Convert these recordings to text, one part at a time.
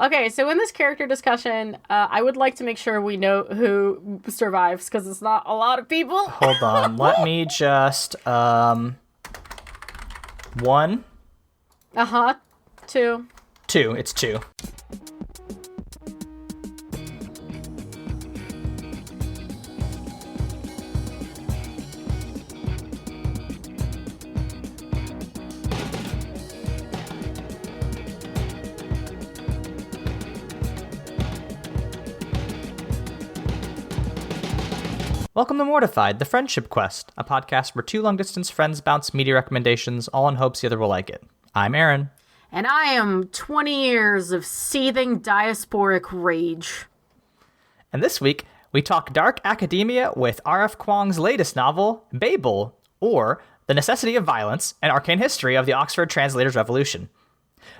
Okay, so in this character discussion, I would like to make sure we know who survives, because it's not a lot of people. Hold on. Let me just, one. Uh-huh. Two. Two. It's two. Welcome to Mortified, the Friendship Quest, a podcast where two long-distance friends bounce media recommendations, all in hopes the other will like it. I'm Aaron. And I am 20 years of seething diasporic rage. And this week, we talk dark academia with R.F. Kuang's latest novel, Babel, or The Necessity of Violence, an Arcane History of the Oxford Translators' Revolution.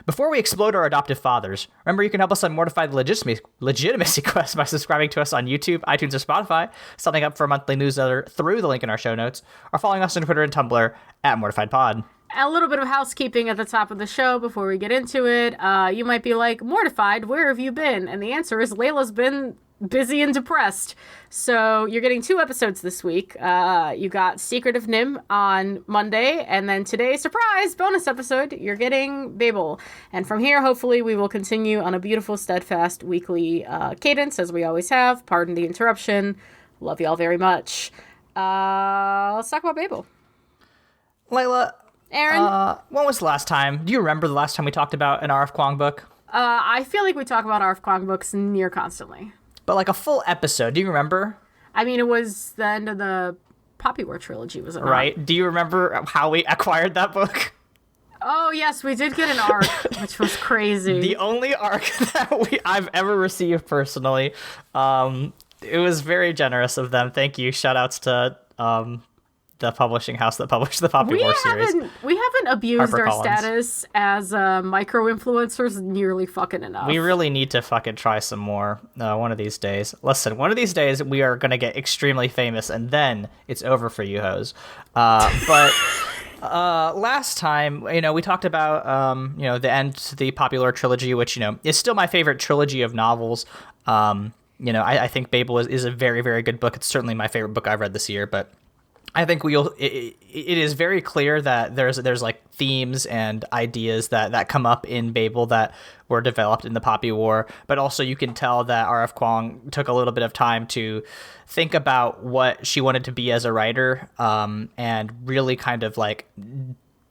Before we explode our adoptive fathers, remember you can help us on Mortified Legitimacy Quest by subscribing to us on YouTube, iTunes, or Spotify, signing up for a monthly newsletter through the link in our show notes, or following us on Twitter and Tumblr at MortifiedPod. A little bit of housekeeping at the top of the show before we get into it. You might be like, Mortified, where have you been? And the answer is Leyla's been busy and depressed. So you're getting 2 episodes this week. You got Secret of Nim on Monday, and then today, surprise, bonus episode, you're getting Babel. And from here, hopefully, we will continue on a beautiful, steadfast weekly cadence, as we always have. Pardon the interruption. Love y'all very much. Let's talk about Babel. Leyla, Aaron? when was the last time? Do you remember the last time we talked about an R.F. Kuang book? I feel like we talk about R.F. Kuang books near constantly. But like a full episode, do you remember? I mean, it was the end of the Poppy War trilogy, was it not? Right. Do you remember how we acquired that book? Oh, yes, we did get an arc, which was crazy. The only arc that I've ever received personally. It was very generous of them. Thank you. Shout outs to the publishing house that published the Poppy War series. We haven't abused our HarperCollins. status as micro-influencers nearly fucking enough. We really need to fucking try some more one of these days. Listen, one of these days we are going to get extremely famous, and then it's over for you hoes. But last time, we talked about, the end to the popular trilogy, which, is still my favorite trilogy of novels. I think Babel is a very, very good book. It's certainly my favorite book I've read this year, but I think it is very clear that there's like themes and ideas that come up in Babel that were developed in the Poppy War, but also you can tell that R.F. Kuang took a little bit of time to think about what she wanted to be as a writer, and really kind of like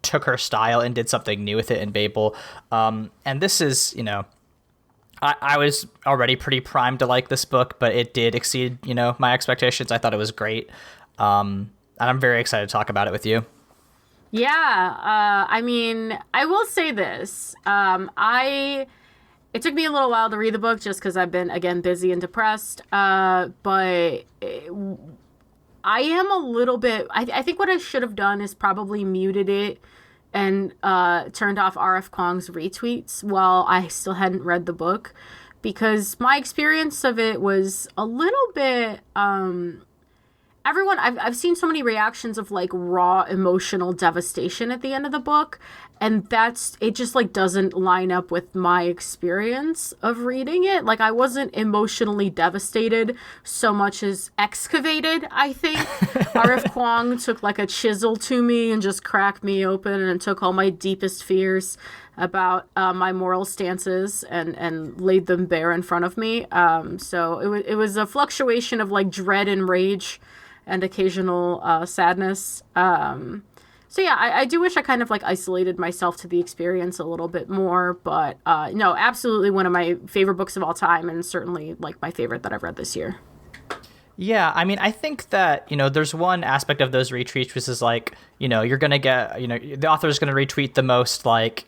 took her style and did something new with it in Babel. And this is, I was already pretty primed to like this book, but it did exceed, my expectations. I thought it was great. And I'm very excited to talk about it with you. Yeah, I mean, I will say this. It took me a little while to read the book just because I've been, again, busy and depressed. But I am a little bit... I think what I should have done is probably muted it and turned off R.F. Kuang's retweets while I still hadn't read the book. Because my experience of it was a little bit... I've seen so many reactions of like raw emotional devastation at the end of the book, and it just like doesn't line up with my experience of reading it. Like, I wasn't emotionally devastated so much as excavated, I think. R.F. Kuang took like a chisel to me and just cracked me open and took all my deepest fears about my moral stances and laid them bare in front of me. So it was a fluctuation of like dread and rage and occasional sadness. So yeah, I do wish I kind of like isolated myself to the experience a little bit more, but no, absolutely one of my favorite books of all time, and certainly like my favorite that I've read this year. Yeah, I mean, I think that, there's one aspect of those retweets which is like, you're going to get, the author's going to retweet the most like,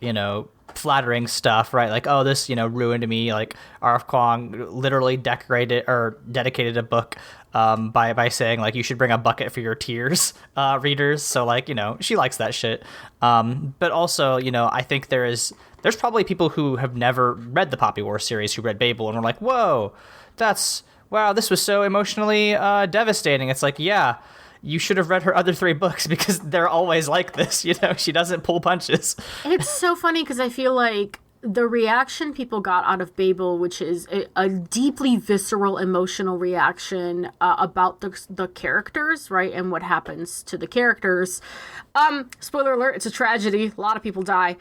flattering stuff, right? Like, oh, this, ruined me. Like, R.F. Kuang literally dedicated a book by saying like you should bring a bucket for your tears, readers. So like, she likes that shit. But also, I think there's probably people who have never read the Poppy War series who read Babel and were like, whoa, wow, this was so emotionally devastating. It's like, yeah, you should have read her other 3 books because they're always like this. She doesn't pull punches. It's so funny because I feel like the reaction people got out of Babel, which is a deeply visceral, emotional reaction about the characters, right, and what happens to the characters. Spoiler alert, it's a tragedy. A lot of people die.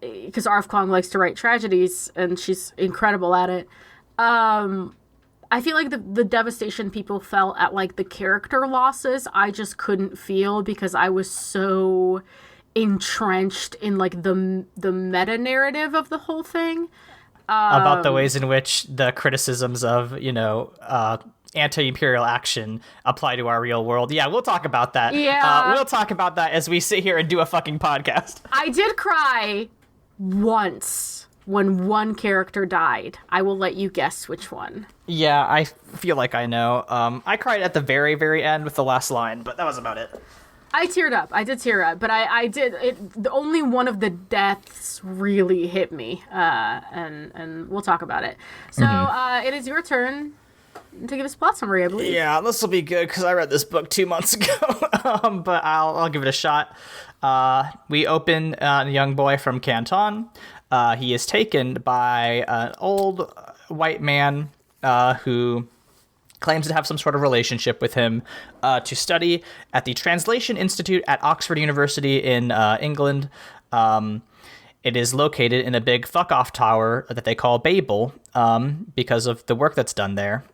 Because R.F. Kuang likes to write tragedies, and she's incredible at it. I feel like the devastation people felt at, like, the character losses, I just couldn't feel because I was so entrenched in, like, the meta narrative of the whole thing, about the ways in which the criticisms of anti-imperial action apply to our real world. Yeah, we'll talk about that. We'll talk about that as we sit here and do a fucking podcast. I did cry once when one character died. I will let you guess which one. Yeah, I feel like I know. I cried at the very, very end with the last line, but that was about it. I teared up. I did tear up, but I did. Only one of the deaths really hit me, and we'll talk about it. So it is your turn to give us a plot summary, I believe. Yeah, this will be good because I read this book 2 months ago, but I'll give it a shot. We open a young boy from Canton. He is taken by an old white man who claims to have some sort of relationship with him to study at the Translation Institute at Oxford University in England. It is located in a big fuck-off tower that they call Babel because of the work that's done there.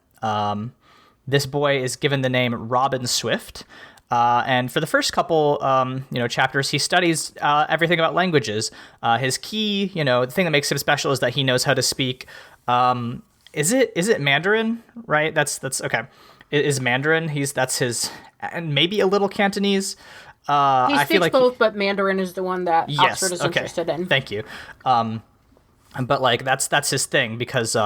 This boy is given the name Robin Swift. And for the first couple, chapters, he studies everything about languages. His key, the thing that makes him special is that he knows how to speak. Is it Mandarin? Right. That's okay. Is Mandarin? That's his, and maybe a little Cantonese. He speaks both, but Mandarin is the one that Oxford is interested in. Thank you. But like that's his thing because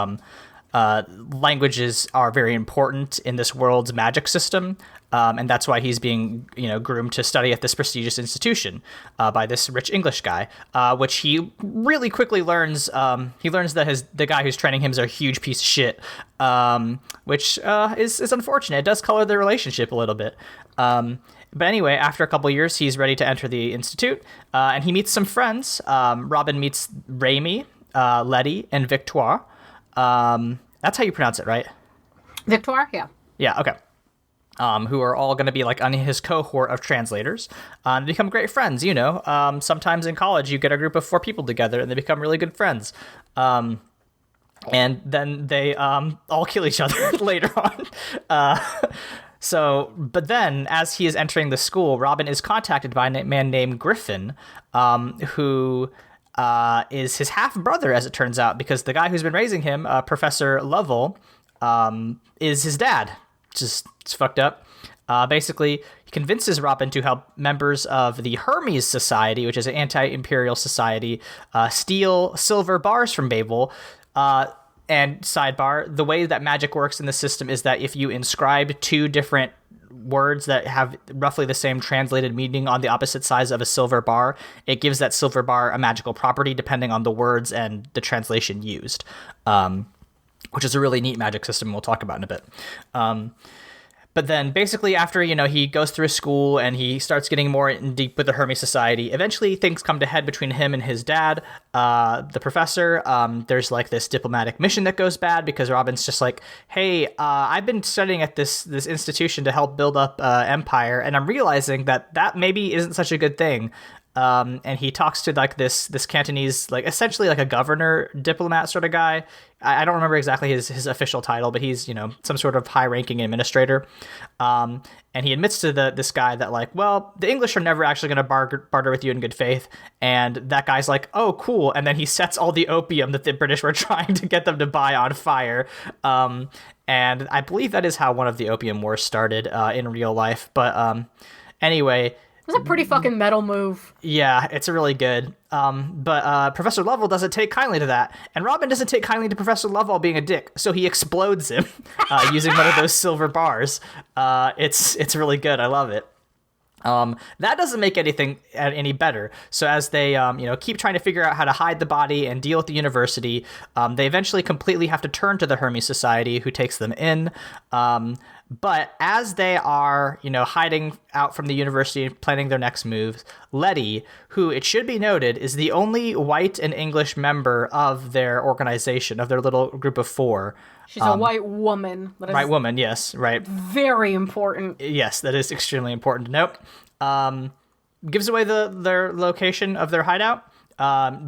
languages are very important in this world's magic system. And that's why he's being, groomed to study at this prestigious institution by this rich English guy, which he really quickly learns. He learns that the guy who's training him is a huge piece of shit, which is unfortunate. It does color the relationship a little bit. But anyway, after a couple years, he's ready to enter the institute, and he meets some friends. Robin meets Raimi, Letty, and Victoire. That's how you pronounce it, right? Victoire, yeah. Yeah, okay. Who are all going to be like on his cohort of translators. They become great friends, Sometimes in college, you get a group of 4 people together and they become really good friends. And then they all kill each other later on. But then, as he is entering the school, Robin is contacted by a man named Griffin, who is his half-brother, as it turns out, because the guy who's been raising him, Professor Lovell, is his dad. It's fucked up. Basically, he convinces Robin to help members of the Hermes Society, which is an anti-imperial society, steal silver bars from Babel. And sidebar, the way that magic works in the system is that if you inscribe 2 different words that have roughly the same translated meaning on the opposite sides of a silver bar, it gives that silver bar a magical property depending on the words and the translation used. Which is a really neat magic system we'll talk about in a bit. But then basically after, he goes through school and he starts getting more in deep with the Hermes Society, eventually things come to head between him and his dad, the professor. There's like this diplomatic mission that goes bad because Robin's just like, hey, I've been studying at this institution to help build up empire, and I'm realizing that maybe isn't such a good thing. And he talks to like this Cantonese, like essentially like a governor diplomat sort of guy. I don't remember exactly his official title, but he's, some sort of high ranking administrator. And he admits to this guy that like, well, the English are never actually going to barter with you in good faith. And that guy's like, oh, cool. And then he sets all the opium that the British were trying to get them to buy on fire. And I believe that is how one of the Opium Wars started in real life. But anyway, it's a pretty fucking metal move. Yeah, it's really good. But Professor Lovell doesn't take kindly to that. And Robin doesn't take kindly to Professor Lovell being a dick, so he explodes him using one of those silver bars. It's really good. I love it. That doesn't make anything any better. So as they, keep trying to figure out how to hide the body and deal with the university, they eventually completely have to turn to the Hermes Society, who takes them in. But as they are, hiding out from the university, planning their next moves, Letty, who it should be noted is the only white and English member of their organization, of their little group of 4. She's a white woman. White woman, yes, right. Very important. Yes, that is extremely important to note. Gives away their location of their hideout.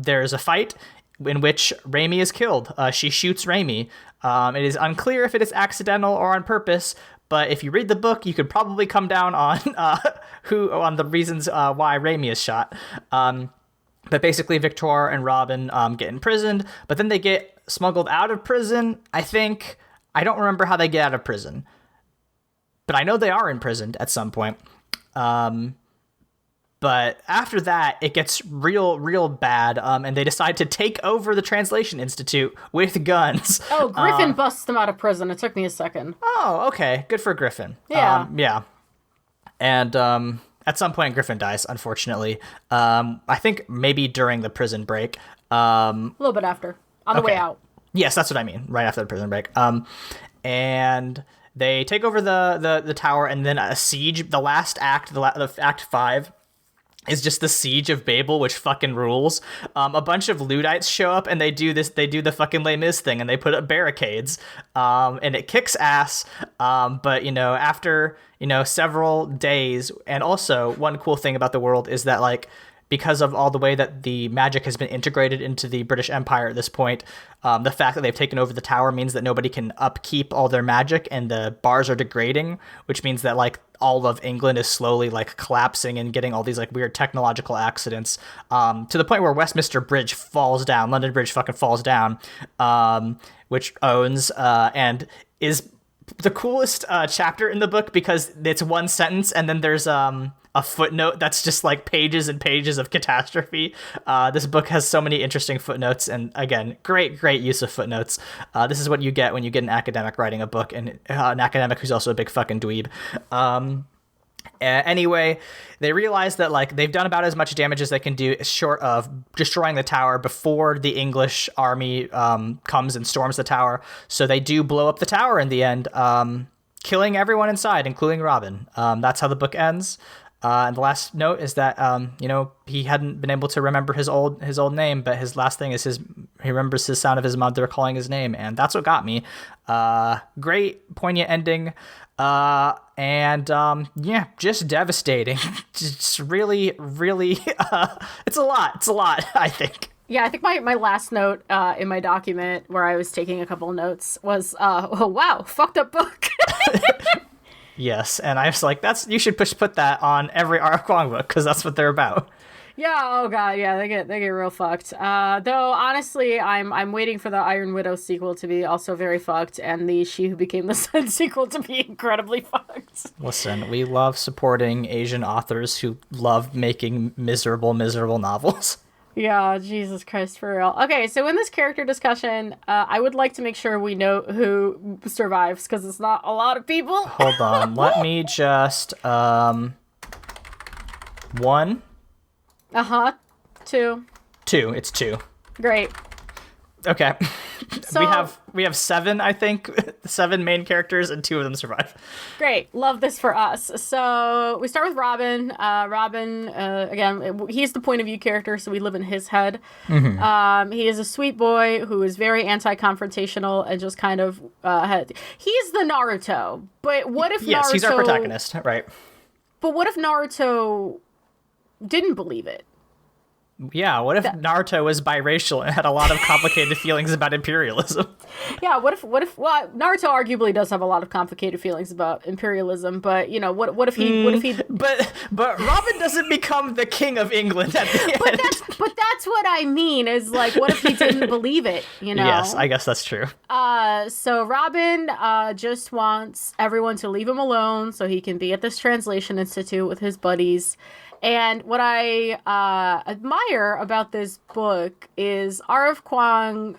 There's a fight in which Raimi is killed. She shoots Raimi. It is unclear if it is accidental or on purpose, but if you read the book, you could probably come down on on the reasons why Raimi is shot. But basically, Victor and Robin get imprisoned, but then they get smuggled out of prison. I don't remember how they get out of prison, but I know they are imprisoned at some point. But after that, it gets real bad, and they decide to take over the Translation Institute with guns. Oh, Griffin busts them out of prison. It took me a second. Oh, okay. Good for Griffin. Yeah. Yeah. And at some point, Griffin dies, unfortunately. I think maybe during the prison break. A little bit after. On the way out. Yes, that's what I mean. Right after the prison break. And they take over the tower, and then a siege. The last act, the Act 5, is just the siege of Babel, which fucking rules. A bunch of Luddites show up, and they do the fucking Les Mis thing, and they put up barricades, and it kicks ass. But after several days, and also one cool thing about the world is that, like, because of all the way that the magic has been integrated into the British Empire at this point, the fact that they've taken over the tower means that nobody can upkeep all their magic, and the bars are degrading, which means that, like, all of England is slowly, like, collapsing and getting all these, like, weird technological accidents, to the point where Westminster Bridge falls down, London Bridge fucking falls down, which owns and is the coolest chapter in the book, because it's one sentence, and then there's a footnote that's just like pages and pages of catastrophe. This book has so many interesting footnotes, and again, great use of footnotes. This is what you get when you get an academic writing a book, and an academic who's also a big fucking dweeb. Anyway, they realize that, like, they've done about as much damage as they can do short of destroying the tower before the English army comes and storms the tower. So they do blow up the tower in the end, killing everyone inside, including Robin. That's how the book ends. And the last note is that, he hadn't been able to remember his old name, but his last thing is he remembers the sound of his mother calling his name. And that's what got me. Great, poignant ending. Just devastating. Just really, it's a lot, I think. Yeah, I think my last note in my document, where I was taking a couple of notes, was, oh, wow, fucked up book. Yes, and I was like, you should put that on every Kuang book, because that's what they're about. Yeah, oh god, yeah, they get real fucked. Though honestly, I'm waiting for the Iron Widow sequel to be also very fucked, and the She Who Became the Sun sequel to be incredibly fucked. Listen, we love supporting Asian authors who love making miserable novels. Yeah, Jesus Christ, for real. Okay, so in this character discussion, I would like to make sure we know who survives, because it's not a lot of people. Hold on, let me just, 1. 2. 2, it's 2. Great. Okay. So, we have 7, I think, 7 main characters, and 2 of them survive. Great. Love this for us. So we start with Robin. Robin, again, he's the point of view character, so we live in his head. Mm-hmm. He is a sweet boy who is very anti-confrontational and just kind of he's the Naruto. But what if Yes, Naruto... he's our protagonist, right. But what if Naruto didn't believe it? Yeah, what if Naruto was biracial and had a lot of complicated feelings about imperialism? Yeah, what if well, Naruto arguably does have a lot of complicated feelings about imperialism, but what if he But Robin doesn't become the king of England at the end. But that's what I mean, is like, what if he didn't believe it, Yes, I guess that's true. So Robin just wants everyone to leave him alone so he can be at this translation institute with his buddies. And what I admire about this book is R.F. Kuang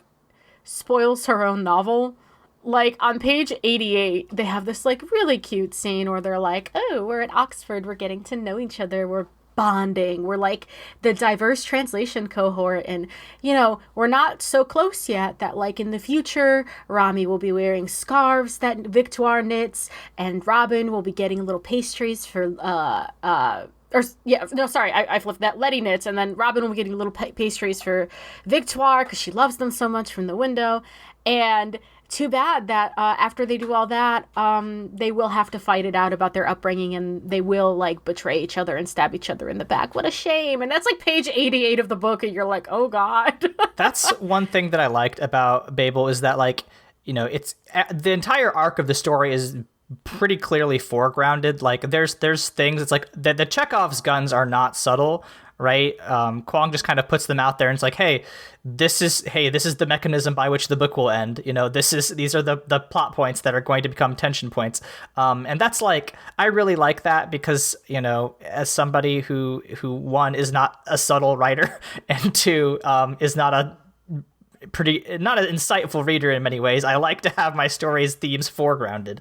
spoils her own novel. Like, on page 88, they have this, like, really cute scene where they're like, oh, we're at Oxford, we're getting to know each other, we're bonding. We're like the diverse translation cohort, and we're not so close yet that like in the future Rami will be wearing scarves that Victoire knits, and Robin will be getting little pastries for I flipped that. Letty knits, and then Robin will be getting little pastries for Victoire because she loves them so much from the window. And too bad that after they do all that, they will have to fight it out about their upbringing, and they will like betray each other and stab each other in the back. What a shame. And that's like page 88 of the book, and you're like, oh God. That's one thing that I liked about Babel, is that like, it's the entire arc of the story is pretty clearly foregrounded. Like there's things, it's like the Chekhov's guns are not subtle, right? Kuang just kind of puts them out there, and it's like, this is the mechanism by which the book will end. These are the plot points that are going to become tension points. And that's like, I really like that, because, as somebody who one is not a subtle writer, and two is not an insightful reader in many ways, I like to have my story's themes foregrounded.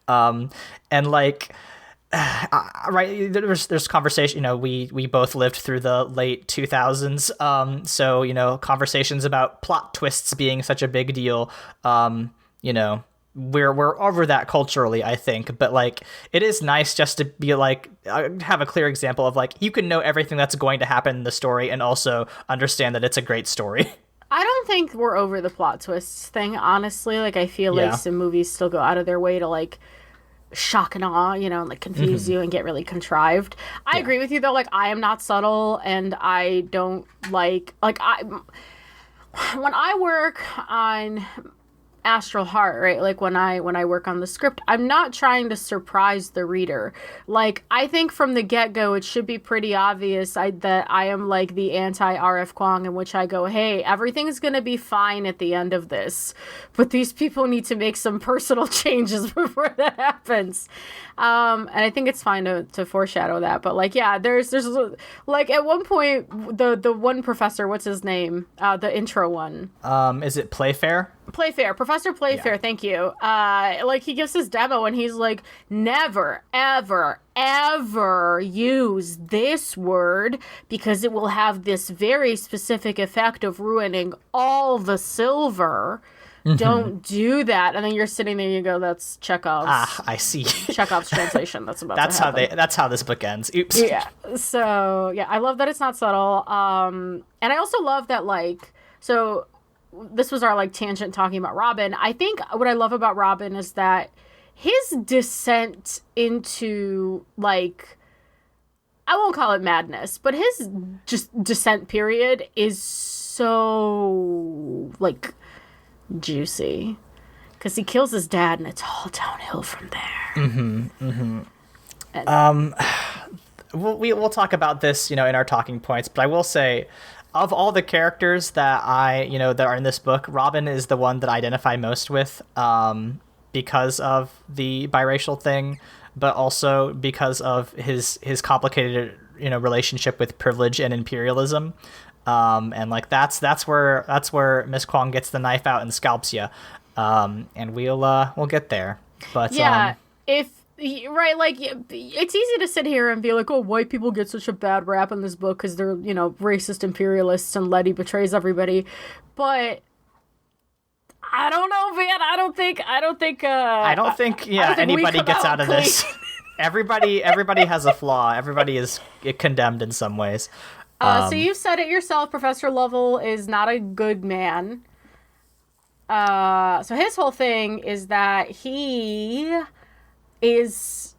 And like, right, there's conversation, we both lived through the late 2000s, so conversations about plot twists being such a big deal, we're over that culturally, I think. But like, it is nice just to be like, have a clear example of like, you can know everything that's going to happen in the story and also understand that it's a great story. I don't think we're over the plot twists thing, honestly. Like, I feel like some movies still go out of their way to, like, shock and awe, and, like, confuse you and get really contrived. I agree with you, though. Like, I am not subtle, and I don't when I work on Astral Heart, right? Like when I work on the script, I'm not trying to surprise the reader. Like, I think from the get-go, it should be pretty obvious that I am like the anti-RF Kuang, in which I go, hey, everything's going to be fine at the end of this, but these people need to make some personal changes before that happens. And I think it's fine to foreshadow that. But like, yeah, there's like at one point, the one professor, what's his name? The intro one. Is it Playfair? Playfair, Professor Playfair, Thank you. Like, he gives his demo, and he's like, never, ever, ever use this word, because it will have this very specific effect of ruining all the silver. Don't do that. And then you're sitting there, you go, that's Chekhov's. I see. Chekhov's translation. That's about to happen. That's how this book ends. Oops. Yeah. So, yeah, I love that it's not subtle. And I also love that, like, so this was our like tangent talking about Robin. I think what I love about Robin is that his descent into, like, I won't call it madness, but his just descent period is so like juicy, because he kills his dad and it's all downhill from there. And, we'll talk about this, in our talking points, but I will say, of all the characters that that are in this book, Robin is the one that I identify most with, because of the biracial thing, but also because of his complicated, relationship with privilege and imperialism. And like, that's where Miss Kuang gets the knife out and scalps you. And we'll get there. But yeah, right, like, it's easy to sit here and be like, oh, white people get such a bad rap in this book because they're, racist imperialists and Letty betrays everybody. But I don't know, man. I don't think anybody gets out of this. Everybody has a flaw. Everybody is condemned in some ways. So you've said it yourself, Professor Lovell is not a good man. So his whole thing is that he is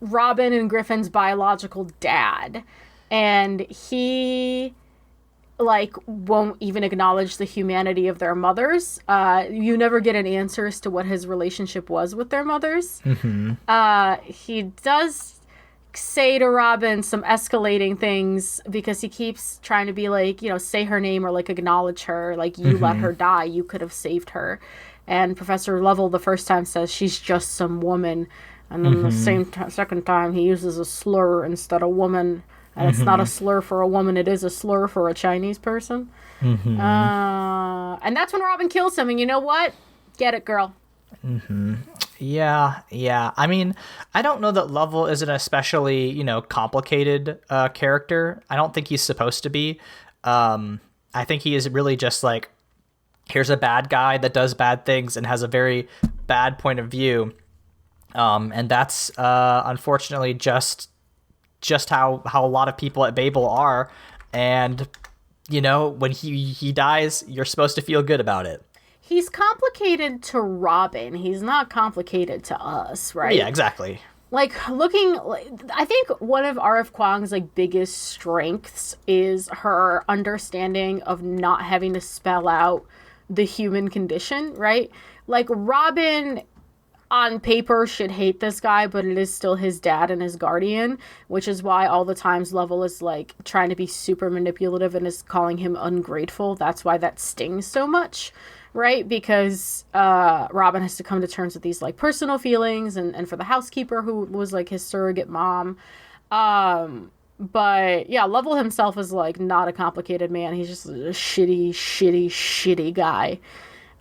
Robin and Griffin's biological dad, and he like won't even acknowledge the humanity of their mothers. You never get an answer as to what his relationship was with their mothers. He does say to Robin some escalating things, because he keeps trying to be like, say her name, or like acknowledge her, like, you let her die, you could have saved her. And Professor Lovell the first time says she's just some woman, and then the second time he uses a slur instead of woman, and it's not a slur for a woman, it is a slur for a Chinese person. And that's when Robin kills him, and you know what? Get it, girl. Yeah. I mean, I don't know that Lovell is an especially, complicated character. I don't think he's supposed to be. I think he is really just like, here's a bad guy that does bad things and has a very bad point of view. And that's unfortunately just how a lot of people at Babel are. And, when he dies, you're supposed to feel good about it. He's complicated to Robin. He's not complicated to us, right? Yeah, exactly. Like, I think one of R.F. Kuang's, like, biggest strengths is her understanding of not having to spell out the human condition, right? Like, Robin, on paper, should hate this guy, but it is still his dad and his guardian, which is why all the times Lovell is, like, trying to be super manipulative and is calling him ungrateful. That's why that stings so much. Right, because Robin has to come to terms with these, like, personal feelings, and for the housekeeper who was, like, his surrogate mom. But, yeah, Lovell himself is, like, not a man. He's just a shitty guy.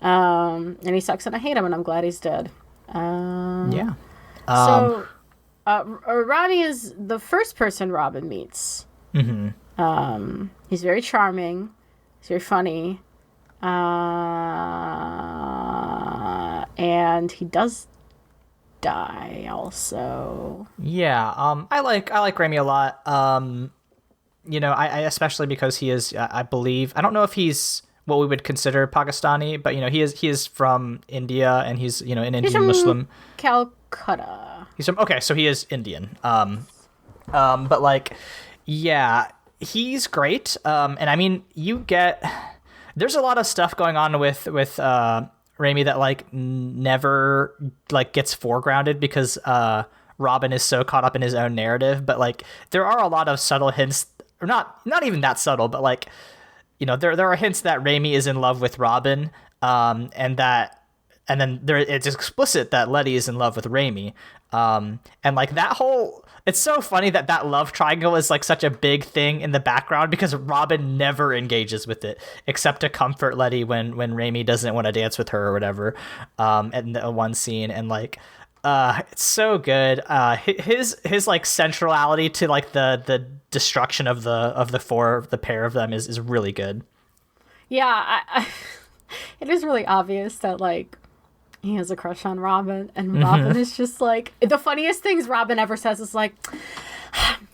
And he sucks, and I hate him, and I'm glad he's dead. Yeah. So, Ronnie is the first person Robin meets. Mm-hmm. He's very charming. He's very funny. And he does die also. Yeah, I like Remy a lot. I especially because he is, I believe, I don't know if he's what we would consider Pakistani, but he is from India, and he's an Indian Muslim. Calcutta. So he is Indian. But like, yeah, he's great. And I mean, there's a lot of stuff going on with Raimi that like never like gets foregrounded because Robin is so caught up in his own narrative. But like there are a lot of subtle hints, or not even that subtle, but like there are hints that Raimi is in love with Robin, and then it's explicit that Letty is in love with Raimi, and like that whole. It's so funny that love triangle is like such a big thing in the background because Robin never engages with it except to comfort Letty when Raimi doesn't want to dance with her or whatever. In the one scene, and like it's so good. His like centrality to like the destruction of the pair of them is really good. Yeah, it is really obvious that like he has a crush on Robin, and Robin is just like, the funniest things Robin ever says is like,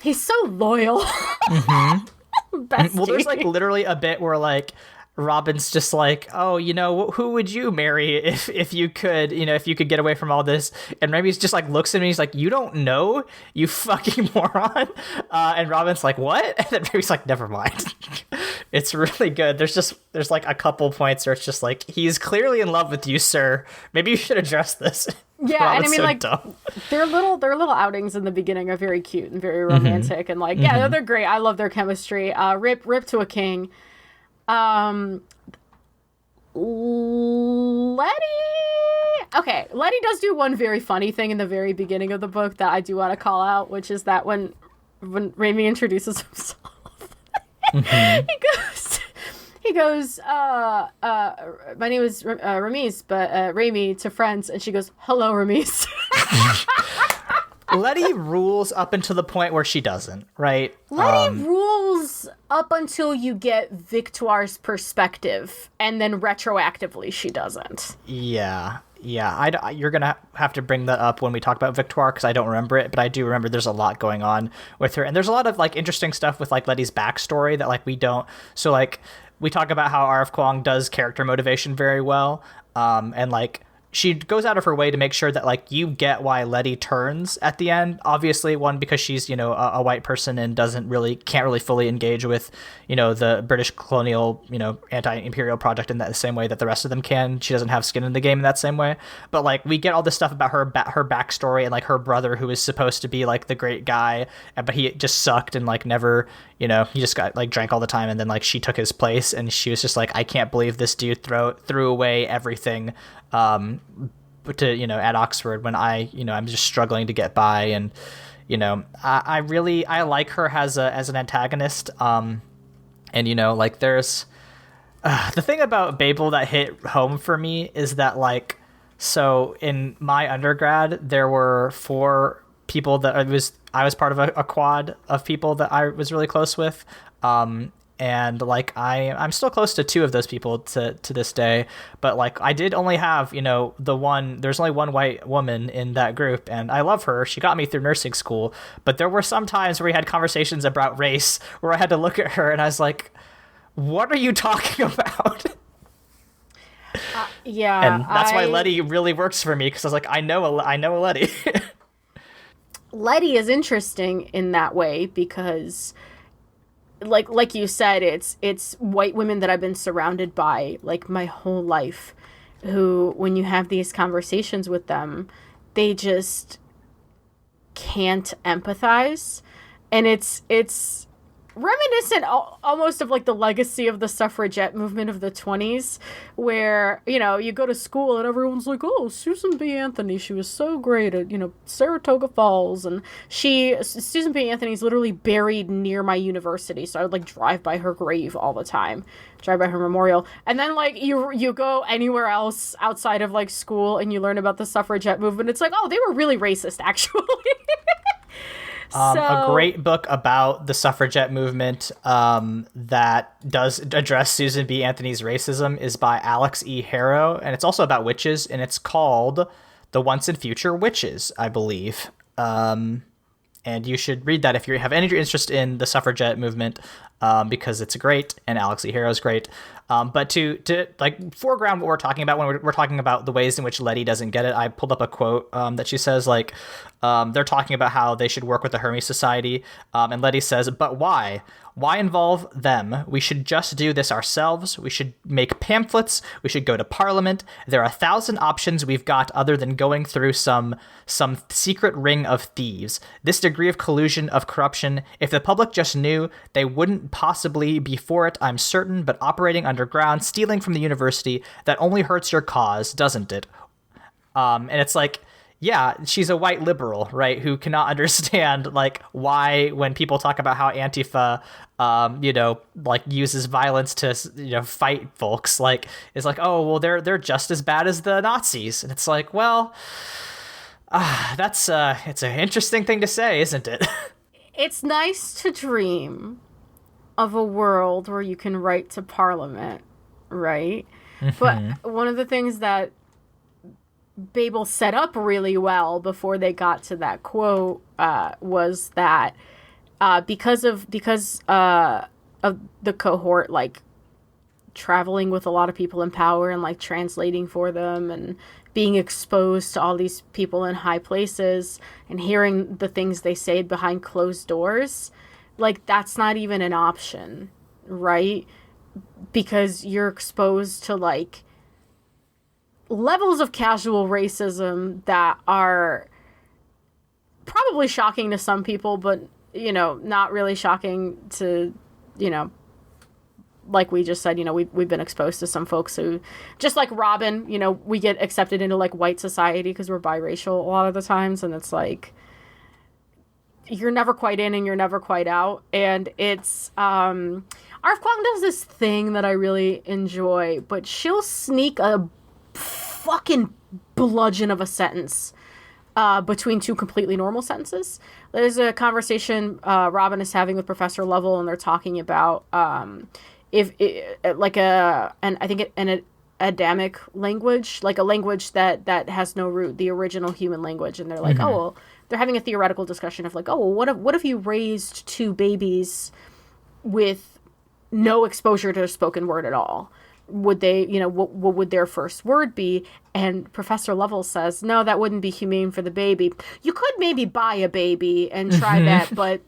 he's so loyal. Bestie. Well, there's like literally a bit where like Robin's just like, oh, who would you marry if you could, if you could get away from all this? And Remy's just like looks at me, he's like, you don't know, you fucking moron. And Robin's like, what? And then Remy's like, never mind. It's really good. There's like a couple points where it's just like, he's clearly in love with you, sir. Maybe you should address this. Yeah, Robin's and I mean, so like, dumb. their little outings in in the beginning are very cute and very romantic, and like, yeah, they're great. I love their chemistry. Rip to a king. Letty does do one very funny thing in the very beginning of the book that I do want to call out, which is that when Raimi introduces himself, he goes, my name is Ramis, but Raimi to friends, and she goes, hello, Ramis. Letty rules up until the point where she doesn't, right? Letty rules up until you get Victoire's perspective, and then retroactively she doesn't. Yeah. You're going to have to bring that up when we talk about Victoire, because I don't remember it, but I do remember there's a lot going on with her. And there's a lot of, like, interesting stuff with, like, Letty's backstory that, like, we don't... So, like, we talk about how R.F. Kuang does character motivation very well, and, like... She goes out of her way to make sure that, like, you get why Letty turns at the end. Obviously, one, because she's, a white person and can't really fully engage with, the British colonial, anti-imperial project in that same way that the rest of them can. She doesn't have skin in the game in that same way. But, like, we get all this stuff about her backstory and, like, her brother who is supposed to be, like, the great guy, but he just sucked and, like, never, he just got, like, drank all the time, and then, like, she took his place, and she was just like, I can't believe this dude threw away everything at Oxford when I'm just struggling to get by, and I like her as an antagonist, and there's the thing about Babel that hit home for me is that, like, So in my undergrad, there were 4 people that I was part of a quad of people that I was really close with. And like I'm still close to 2 of those people to this day, but like I did only have, there's only one white woman in that group, and I love her. She got me through nursing school, but there were some times where we had conversations about race where I had to look at her and I was like, what are you talking about? Yeah. And that's why Letty really works for me, because I was like, I know Letty. Letty is interesting in that way because like you said, it's white women that I've been surrounded by like my whole life, who when you have these conversations with them, they just can't empathize. And it's reminiscent almost of like the legacy of the suffragette movement of the 20s, where, you go to school and everyone's like, oh, Susan B. Anthony, she was so great at, Saratoga Falls. And Susan B. Anthony's literally buried near my university. So I would like drive by her grave all the time, drive by her memorial. And then like you go anywhere else outside of like school and you learn about the suffragette movement. It's like, oh, they were really racist, actually. A great book about the suffragette movement that does address Susan B. Anthony's racism is by Alex E. Harrow, and it's also about witches, and it's called The Once and Future Witches, I believe. And you should read that if you have any interest in the suffragette movement, because it's great, and Alex E. Harrow is great. But to like foreground what we're talking about when we're talking about the ways in which Letty doesn't get it, I pulled up a quote that she says, like, they're talking about how they should work with the Hermes Society, and Letty says, but why? Why involve them? We should just do this ourselves. We should make pamphlets. We should go to Parliament. There are 1,000 options we've got other than going through some secret ring of thieves. This degree of collusion, of corruption, if the public just knew, they wouldn't possibly be for it, I'm certain, but operating underground, stealing from the university, that only hurts your cause, doesn't it? And it's like, yeah, she's a white liberal, right, who cannot understand, like, why when people talk about how Antifa, like, uses violence to, fight folks, like, it's like, oh, well, they're just as bad as the Nazis. And it's like, well, it's an interesting thing to say, isn't it? It's nice to dream of a world where you can write to Parliament, right? Mm-hmm. But one of the things that Babel set up really well before they got to that quote was that because of the cohort, like, traveling with a lot of people in power and like translating for them and being exposed to all these people in high places and hearing the things they say behind closed doors, like, that's not even an option, right? Because you're exposed to like levels of casual racism that are probably shocking to some people, but, not really shocking to, like we just said, we've been exposed to some folks who, just like Robin, we get accepted into like white society because we're biracial a lot of the times. And it's like, you're never quite in and you're never quite out. And it's, Arf Kuang does this thing that I really enjoy, but she'll sneak a fucking bludgeon of a sentence between 2 completely normal sentences. There's a conversation Robin is having with Professor Lovell, and they're talking about if like an Adamic language, like a language that has no root, the original human language, and they're like, oh, well, they're having a theoretical discussion of like, oh, well, what if you raised 2 babies with no exposure to spoken word at all? Would they, what would their first word be? And Professor Lovell says, no, that wouldn't be humane for the baby. You could maybe buy a baby and try that, but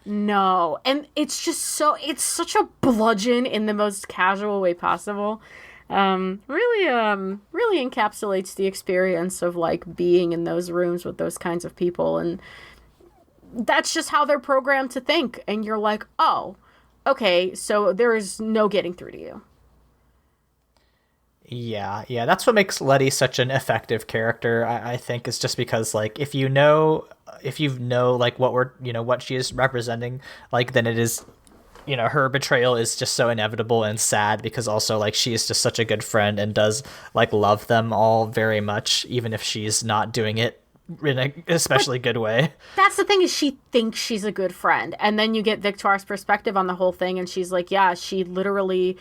no. And it's just it's such a bludgeon in the most casual way possible. Really encapsulates the experience of like being in those rooms with those kinds of people. And that's just how they're programmed to think. And you're like, oh, okay, so there is no getting through to you. Yeah, that's what makes Letty such an effective character, I think, is just because, like, if you know, like, what we're, what she is representing, like, then it is, you know, her betrayal is just so inevitable and sad because also like she is just such a good friend and does like love them all very much, even if she's not doing it in a especially good way. That's the thing, is she thinks she's a good friend. And then you get Victoire's perspective on the whole thing, and she's like, yeah, she literally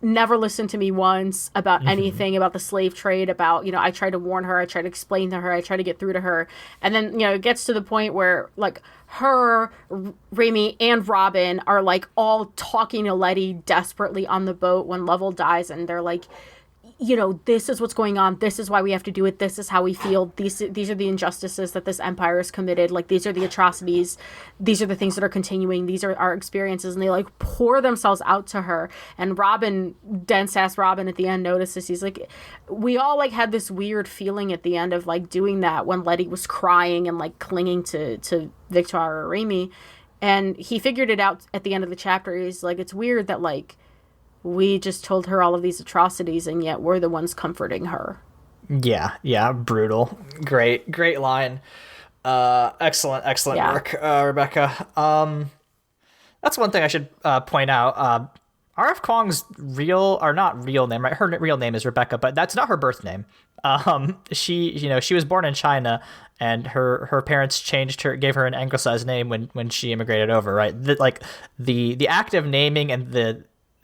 never listened to me once about anything about the slave trade, about, you know, I tried to warn her, I tried to explain to her, I tried to get through to her. And then, you know, it gets to the point where like her, Remy, and Robin are like all talking to Letty desperately on the boat when Lovell dies, and they're like, you know, this is what's going on. This is why we have to do it. This is how we feel. These are the injustices that this empire has committed. Like, these are the atrocities. These are the things that are continuing. These are our experiences. And they, like, pour themselves out to her. And Robin, dense-ass Robin at the end notices. He's like, we all, like, had this weird feeling at the end of, like, doing that when Letty was crying and, like, clinging to Victoire or Remy. And he figured it out at the end of the chapter. He's like, it's weird that, like, we just told her all of these atrocities, and yet we're the ones comforting her. Yeah, brutal. Great line. Excellent work, Rebecca. That's one thing I should point out. R.F. Kuang's not real name, right? Her real name is Rebecca, but that's not her birth name. She was born in China, and her parents gave her an anglicized name when she immigrated over, right? The active naming and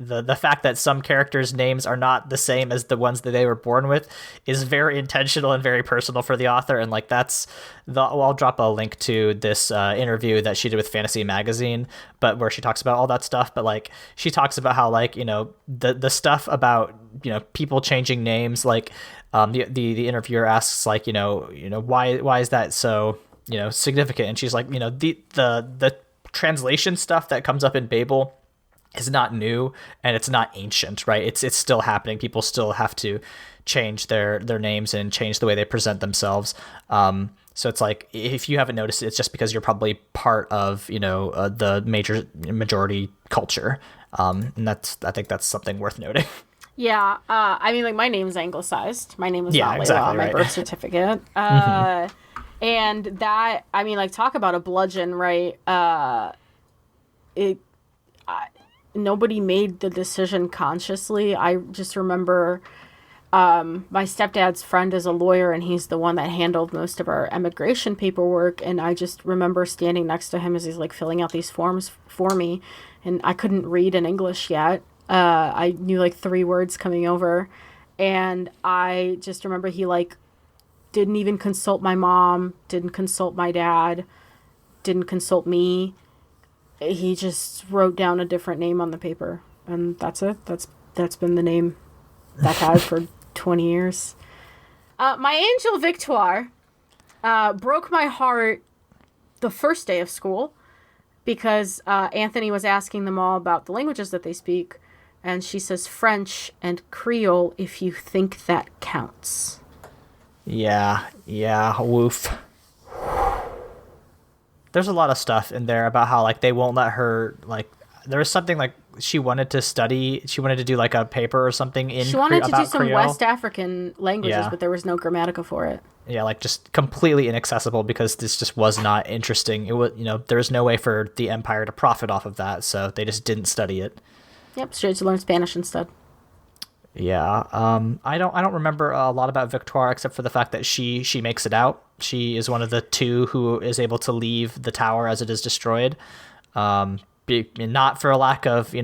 the fact that some characters' names are not the same as the ones that they were born with is very intentional and very personal for the author. And like I'll drop a link to this interview that she did with Fantasy Magazine, but where she talks about all that stuff. But like she talks about how, like, you know, the stuff about, you know, people changing names. Like the interviewer asks, like, you know why is that so, you know, significant? And she's like, you know, the translation stuff that comes up in Babel is not new, and it's not ancient, right? It's still happening. People still have to change their names and change the way they present themselves. So it's like, if you haven't noticed it, it's just because you're probably part of, you know, the majority culture. And I think that's something worth noting. Yeah. I mean, like, my name's anglicized. My name is not Leyla exactly, on my right. birth certificate. And that, I mean, like, talk about a bludgeon, right? Nobody made the decision consciously. I just remember my stepdad's friend is a lawyer, and he's the one that handled most of our immigration paperwork. And I just remember standing next to him as he's like filling out these forms for me. And I couldn't read in English yet. I knew like 3 words coming over. And I just remember he like didn't even consult my mom, didn't consult my dad, didn't consult me. He just wrote down a different name on the paper, and that's it. That's been the name that I've had for 20 years. My angel Victoire broke my heart the first day of school because Anthony was asking them all about the languages that they speak, and she says French and Creole if you think that counts. Yeah, woof. There's a lot of stuff in there about how, like, they won't let her, like, there was something like she wanted to do like a paper or something in She wanted to do some Creole. West African languages, Yeah. but there was no grammatica for it. Yeah, like just completely inaccessible because this just was not interesting. It was, you know, there was no way for the Empire to profit off of that, so they just didn't study it. Yep, she had to learn Spanish instead. Yeah, I don't remember a lot about Victoire except for the fact that she makes it out. She is one of the 2 who is able to leave the tower as it is destroyed. Not for a lack of,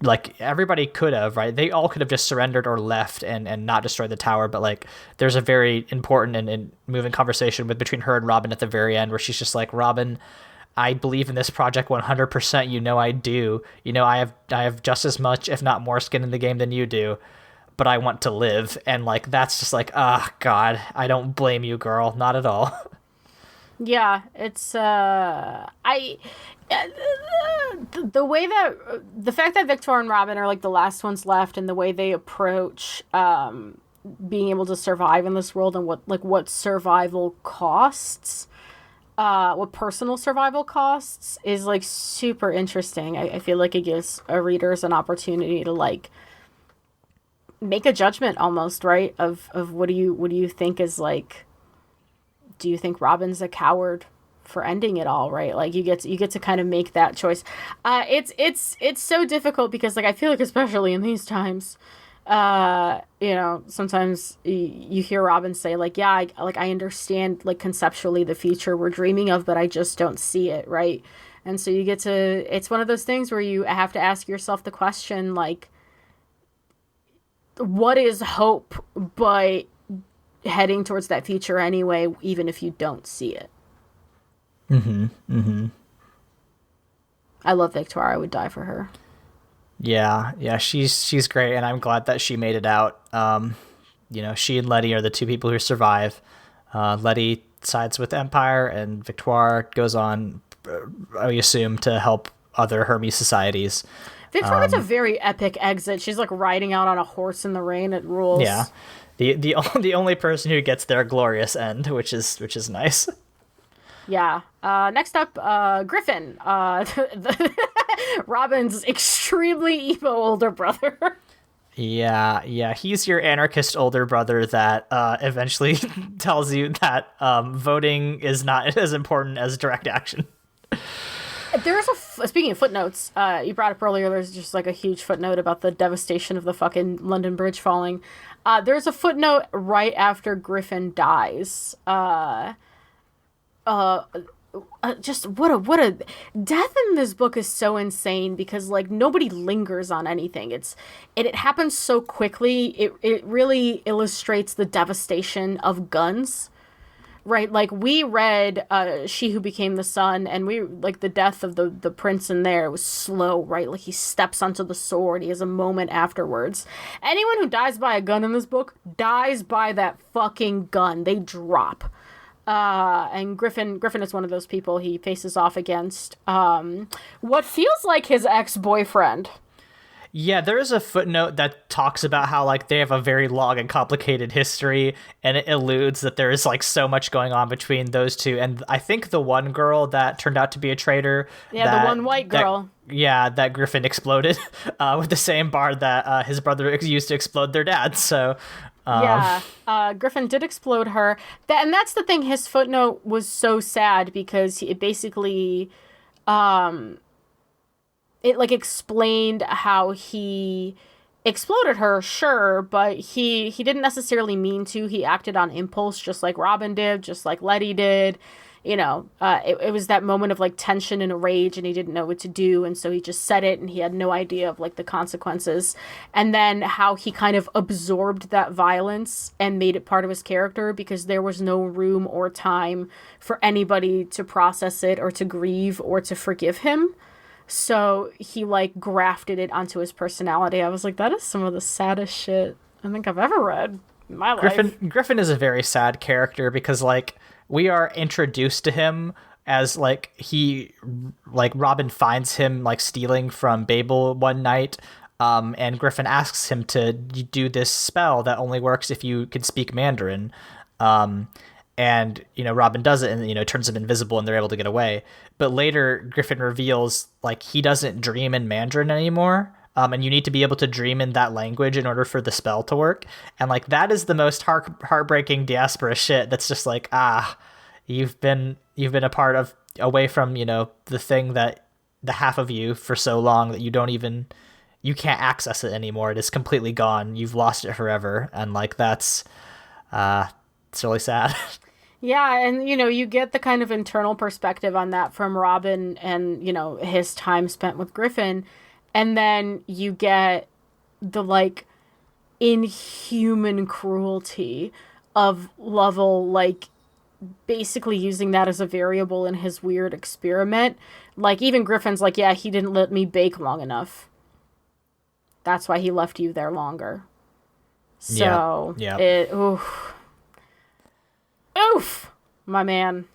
like everybody could have, right? They all could have just surrendered or left and not destroyed the tower. But like, there's a very important and moving conversation between her and Robin at the very end where she's just like, Robin, I believe in this project 100%. You know, I do. You know, I have just as much, if not more skin in the game than you do, but I want to live. And like, that's just like, God, I don't blame you, girl. Not at all. Yeah, it's, the way that, the fact that Victoire and Robin are like the last ones left, and the way they approach, being able to survive in this world, and what survival costs, what personal survival costs, is like super interesting. I feel like it gives readers an opportunity to like make a judgment almost, right? Of what do you think is like, do you think Robin's a coward ending it all, right? Like you get to kind of make that choice. It's so difficult because like I feel like especially in these times, sometimes you hear Robin say like, yeah, I understand like conceptually the future we're dreaming of, but I just don't see it, right? And so you get to, it's one of those things where you have to ask yourself the question like, what is hope but heading towards that future anyway, even if you don't see it? I love Victoire. I would die for her. Yeah, she's great, and I'm glad that she made it out. She and Letty are the two people who survive. Letty sides with Empire, and Victoire goes on, I assume, to help other Hermes societies. Victoire gets a very epic exit. She's like riding out on a horse in the rain. It rules. Yeah, the only person who gets their glorious end, which is nice. Yeah. Next up, Griffin. Robin's extremely emo older brother. Yeah. He's your anarchist older brother that eventually tells you that voting is not as important as direct action. There's speaking of footnotes, you brought up earlier, there's just like a huge footnote about the devastation of the fucking London Bridge falling. There's a footnote right after Griffin dies. Just what a death in this book is so insane because like nobody lingers on anything. It happens so quickly. It really illustrates the devastation of guns, right? Like we read She Who Became the Sun, and we like the death of the prince in there was slow, right? Like he steps onto the sword, he has a moment afterwards. Anyone who dies by a gun in this book dies by that fucking gun. They drop. And Griffin is one of those people. He faces off against what feels like his ex-boyfriend. Yeah, there is a footnote that talks about how like they have a very long and complicated history, and it alludes that there is like so much going on between those two. And I think the one girl that turned out to be a traitor, the one white girl, that Griffin exploded with the same bar that his brother used to explode their dad. So. Griffin did explode her. And that's the thing. His footnote was so sad because it basically, it like explained how he exploded her, sure, but he didn't necessarily mean to. He acted on impulse, just like Robin did, just like Letty did. It was that moment of like tension and rage, and he didn't know what to do, and so he just said it, and he had no idea of like the consequences. And then how he kind of absorbed that violence and made it part of his character because there was no room or time for anybody to process it or to grieve or to forgive him. So he like grafted it onto his personality. I was like, that is some of the saddest shit I think I've ever read in my life. Griffin is a very sad character because like we are introduced to him as like Robin finds him like stealing from Babel one night, and Griffin asks him to do this spell that only works if you can speak Mandarin, and Robin does it, and it turns him invisible, and they're able to get away. But later Griffin reveals like he doesn't dream in Mandarin anymore. And you need to be able to dream in that language in order for the spell to work. And like that is the most heartbreaking diaspora shit. That's just like, you've been a part of away from the thing that the half of you for so long that you can't access it anymore. It is completely gone. You've lost it forever. And like that's it's really sad. Yeah, and you get the kind of internal perspective on that from Robin and his time spent with Griffin. And then you get the, like, inhuman cruelty of Lovell, like, basically using that as a variable in his weird experiment. Like, even Griffin's like, yeah, he didn't let me bake long enough. That's why he left you there longer. So, yeah. Oof, my man.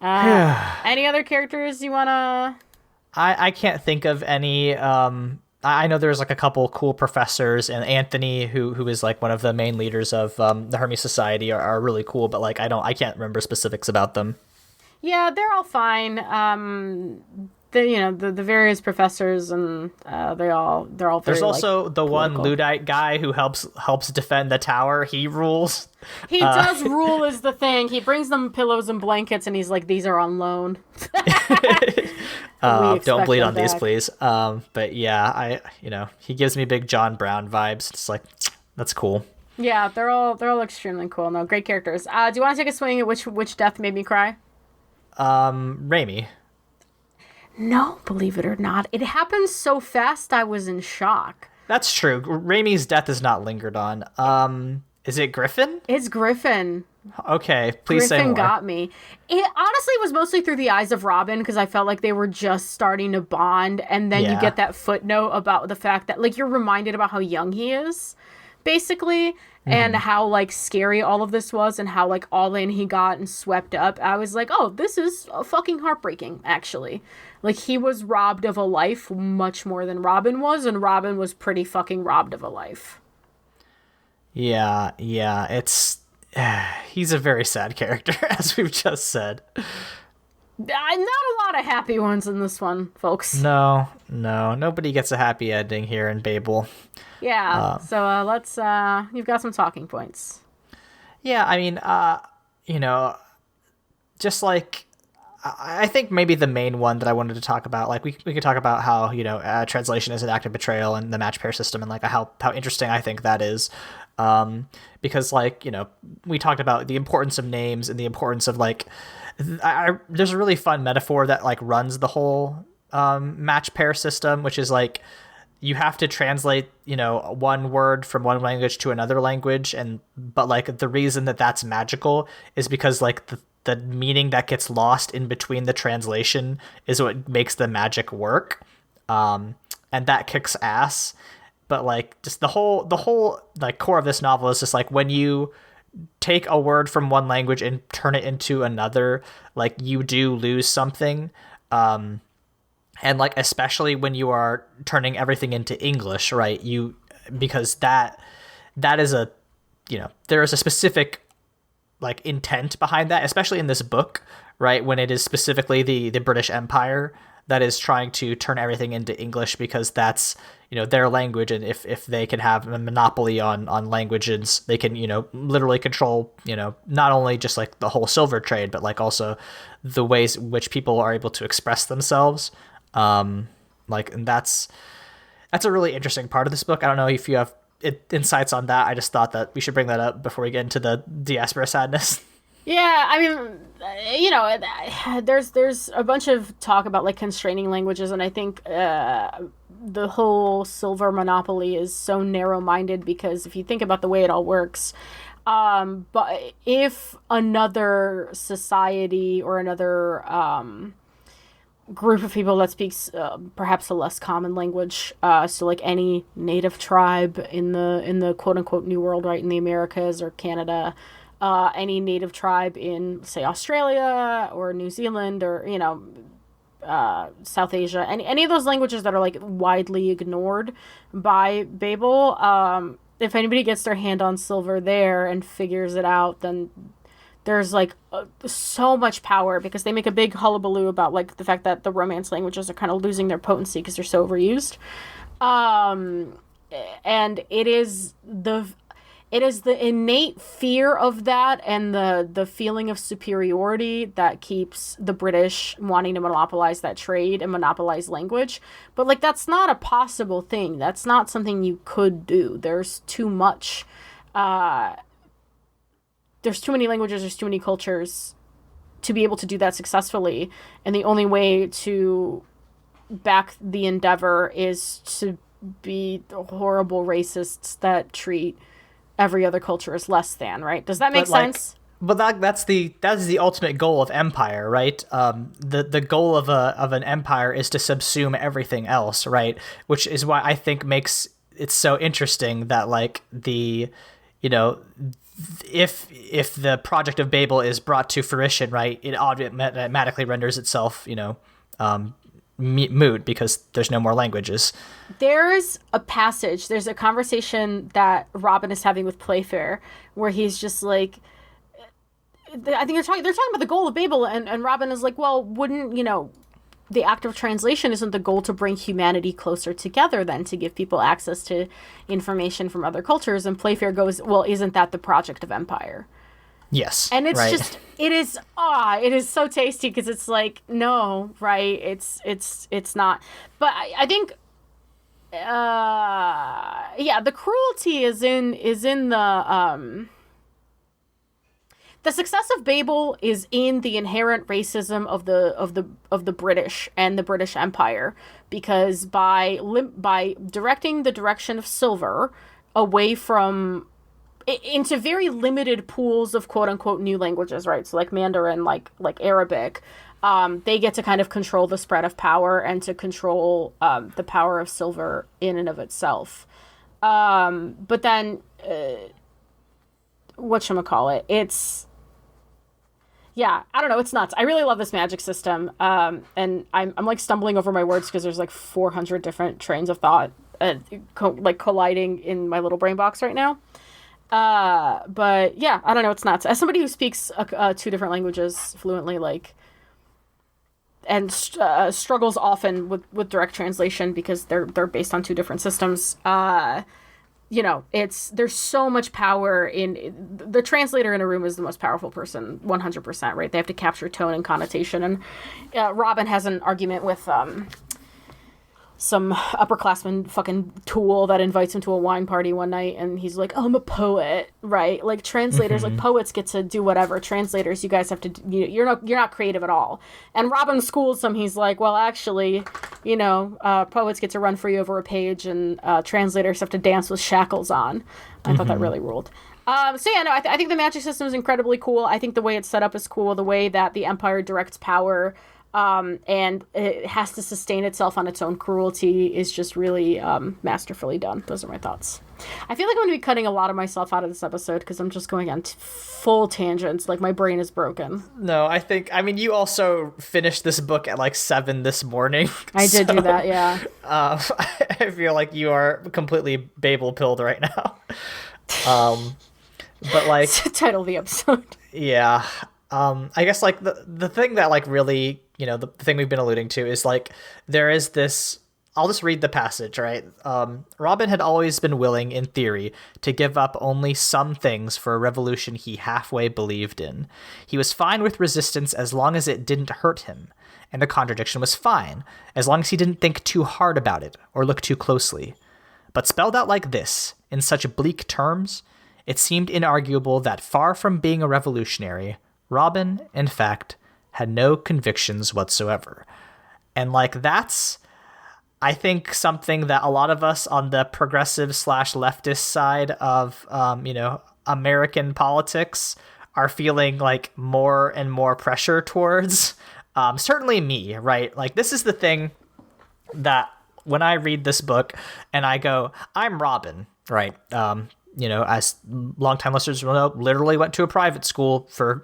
Any other characters you want to... I can't think of any. I know there's like a couple cool professors, and Anthony, who is like one of the main leaders of the Hermes Society, are really cool. But like I can't remember specifics about them. Yeah, they're all fine. the various professors, and they're all very, There's also like, the one political. Luddite guy who helps defend the tower. He rules. He does rule is the thing. He brings them pillows and blankets, and he's like, these are on loan. Don't bleed them on these, back. please. But yeah, he gives me big John Brown vibes. It's like, that's cool. Yeah, they're all extremely cool. No, great characters. Do you want to take a swing at which death made me cry? Raimi. No, believe it or not. It happened so fast I was in shock. That's true. Raimi's death is not lingered on. Is it Griffin? It's Griffin. Okay, please say Griffin more. got me. It honestly was mostly through the eyes of Robin, because I felt like they were just starting to bond, and then you Yeah. get that footnote about the fact that, like, you're reminded about how young he is, basically, and how, like, scary all of this was, and how, like, all in he got and swept up. I was like, oh, this is fucking heartbreaking, actually. Like, he was robbed of a life much more than Robin was, and Robin was pretty fucking robbed of a life. Yeah, it's he's a very sad character, as we've just said. Not a lot of happy ones in this one, folks. No, nobody gets a happy ending here in Babel. Yeah, so let's, you've got some talking points. Yeah, I mean, just like, I think maybe the main one that I wanted to talk about, like, we could talk about how, translation is an act of betrayal and the match pair system, and, like, how interesting I think that is. Because, like, we talked about the importance of names and the importance of, like, there's a really fun metaphor that, like, runs the whole match pair system, which is, like, you have to translate, one word from one language to another language, but like, the reason that that's magical is because, like, the meaning that gets lost in between the translation is what makes the magic work. And that kicks ass. But, like, just the whole like core of this novel is just, like, when you take a word from one language and turn it into another, like, you do lose something. And, like, especially when you are turning everything into English, right? Because that is there is a specific, like, intent behind that, especially in this book, right? When it is specifically the British Empire that is trying to turn everything into English, because that's, their language. And if they can have a monopoly on languages, they can, literally control, not only just, like, the whole silver trade, but, like, also the ways in which people are able to express themselves. Like, and that's a really interesting part of this book. I don't know if you have insights on that. I just thought that we should bring that up before we get into the diaspora sadness. Yeah, I mean, there's a bunch of talk about, like, constraining languages, and I think the whole silver monopoly is so narrow-minded, because if you think about the way it all works, but if another society or another group of people that speaks perhaps a less common language, so, like, any native tribe in the quote-unquote New World, right, in the Americas or Canada, any native tribe in, say, Australia or New Zealand or, South Asia, any of those languages that are, like, widely ignored by Babel, if anybody gets their hand on silver there and figures it out, then there's, like, so much power, because they make a big hullabaloo about, like, the fact that the Romance languages are kind of losing their potency because they're so overused. And it is the innate fear of that and the feeling of superiority that keeps the British wanting to monopolize that trade and monopolize language. But, like, that's not a possible thing. That's not something you could do. There's too much. There's too many languages, there's too many cultures to be able to do that successfully. And the only way to back the endeavor is to be horrible racists that treat every other culture as less than, right? Does that make sense? But that's the ultimate goal of empire, right? The goal of an empire is to subsume everything else, right? Which is why I think makes it so interesting that, like, if the project of Babel is brought to fruition, right, it automatically renders itself, moot, because there's no more languages. There's a conversation that Robin is having with Playfair, where he's just like, I think they're talking about the goal of Babel, and Robin is like, well, wouldn't, the act of translation isn't the goal to bring humanity closer together, then to give people access to information from other cultures? And Playfair goes, well, isn't that the project of empire? Yes. And it's right. just, it is so tasty, because it's like, no, right? It's not. But I think, the cruelty is in the success of Babel is in the inherent racism of the British and the British Empire, because by directing the direction of silver away from into very limited pools of quote unquote new languages, right? So like Mandarin, like Arabic, they get to kind of control the spread of power and to control the power of silver in and of itself. But then whatchamacallit, it's, yeah, I don't know, it's nuts. I really love this magic system. And I'm like stumbling over my words because there's like 400 different trains of thought colliding in my little brain box right now. But yeah, I don't know, it's nuts. As somebody who speaks 2 different languages fluently, like, and struggles often with direct translation because they're based on 2 different systems, there's so much power in the translator in a room is the most powerful person, 100%, right? They have to capture tone and connotation. And Robin has an argument with some upperclassman fucking tool that invites him to a wine party one night, and he's like, oh, I'm a poet, right? Like translators, like poets get to do whatever. Translators, you guys have to, you're not creative at all. And Robin schools him. He's like, well, actually, poets get to run free over a page, and translators have to dance with shackles on. I thought that really ruled. I think the magic system is incredibly cool. I think the way it's set up is cool. The way that the Empire directs power, and it has to sustain itself on its own cruelty, is just really masterfully done. Those are my thoughts. I feel like I'm going to be cutting a lot of myself out of this episode because I'm just going on full tangents. Like, my brain is broken. No, I mean, you also finished this book at like 7 this morning. I did do that, yeah. I feel like you are completely Babel-pilled right now. But like... It's the title of the episode. Yeah. I guess like the thing that like really, the thing we've been alluding to is like there is this, I'll just read the passage, right? Robin had always been willing, in theory, to give up only some things for a revolution he halfway believed in. He was fine with resistance as long as it didn't hurt him, and the contradiction was fine, as long as he didn't think too hard about it or look too closely. But spelled out like this, in such bleak terms, it seemed inarguable that far from being a revolutionary, Robin, in fact, had no convictions whatsoever. And like that's, I think, something that a lot of us on the progressive / leftist side of, American politics are feeling like more and more pressure towards. Certainly me, right? Like this is the thing that when I read this book and I go, I'm Robin, right? As longtime listeners will know, literally went to a private school for,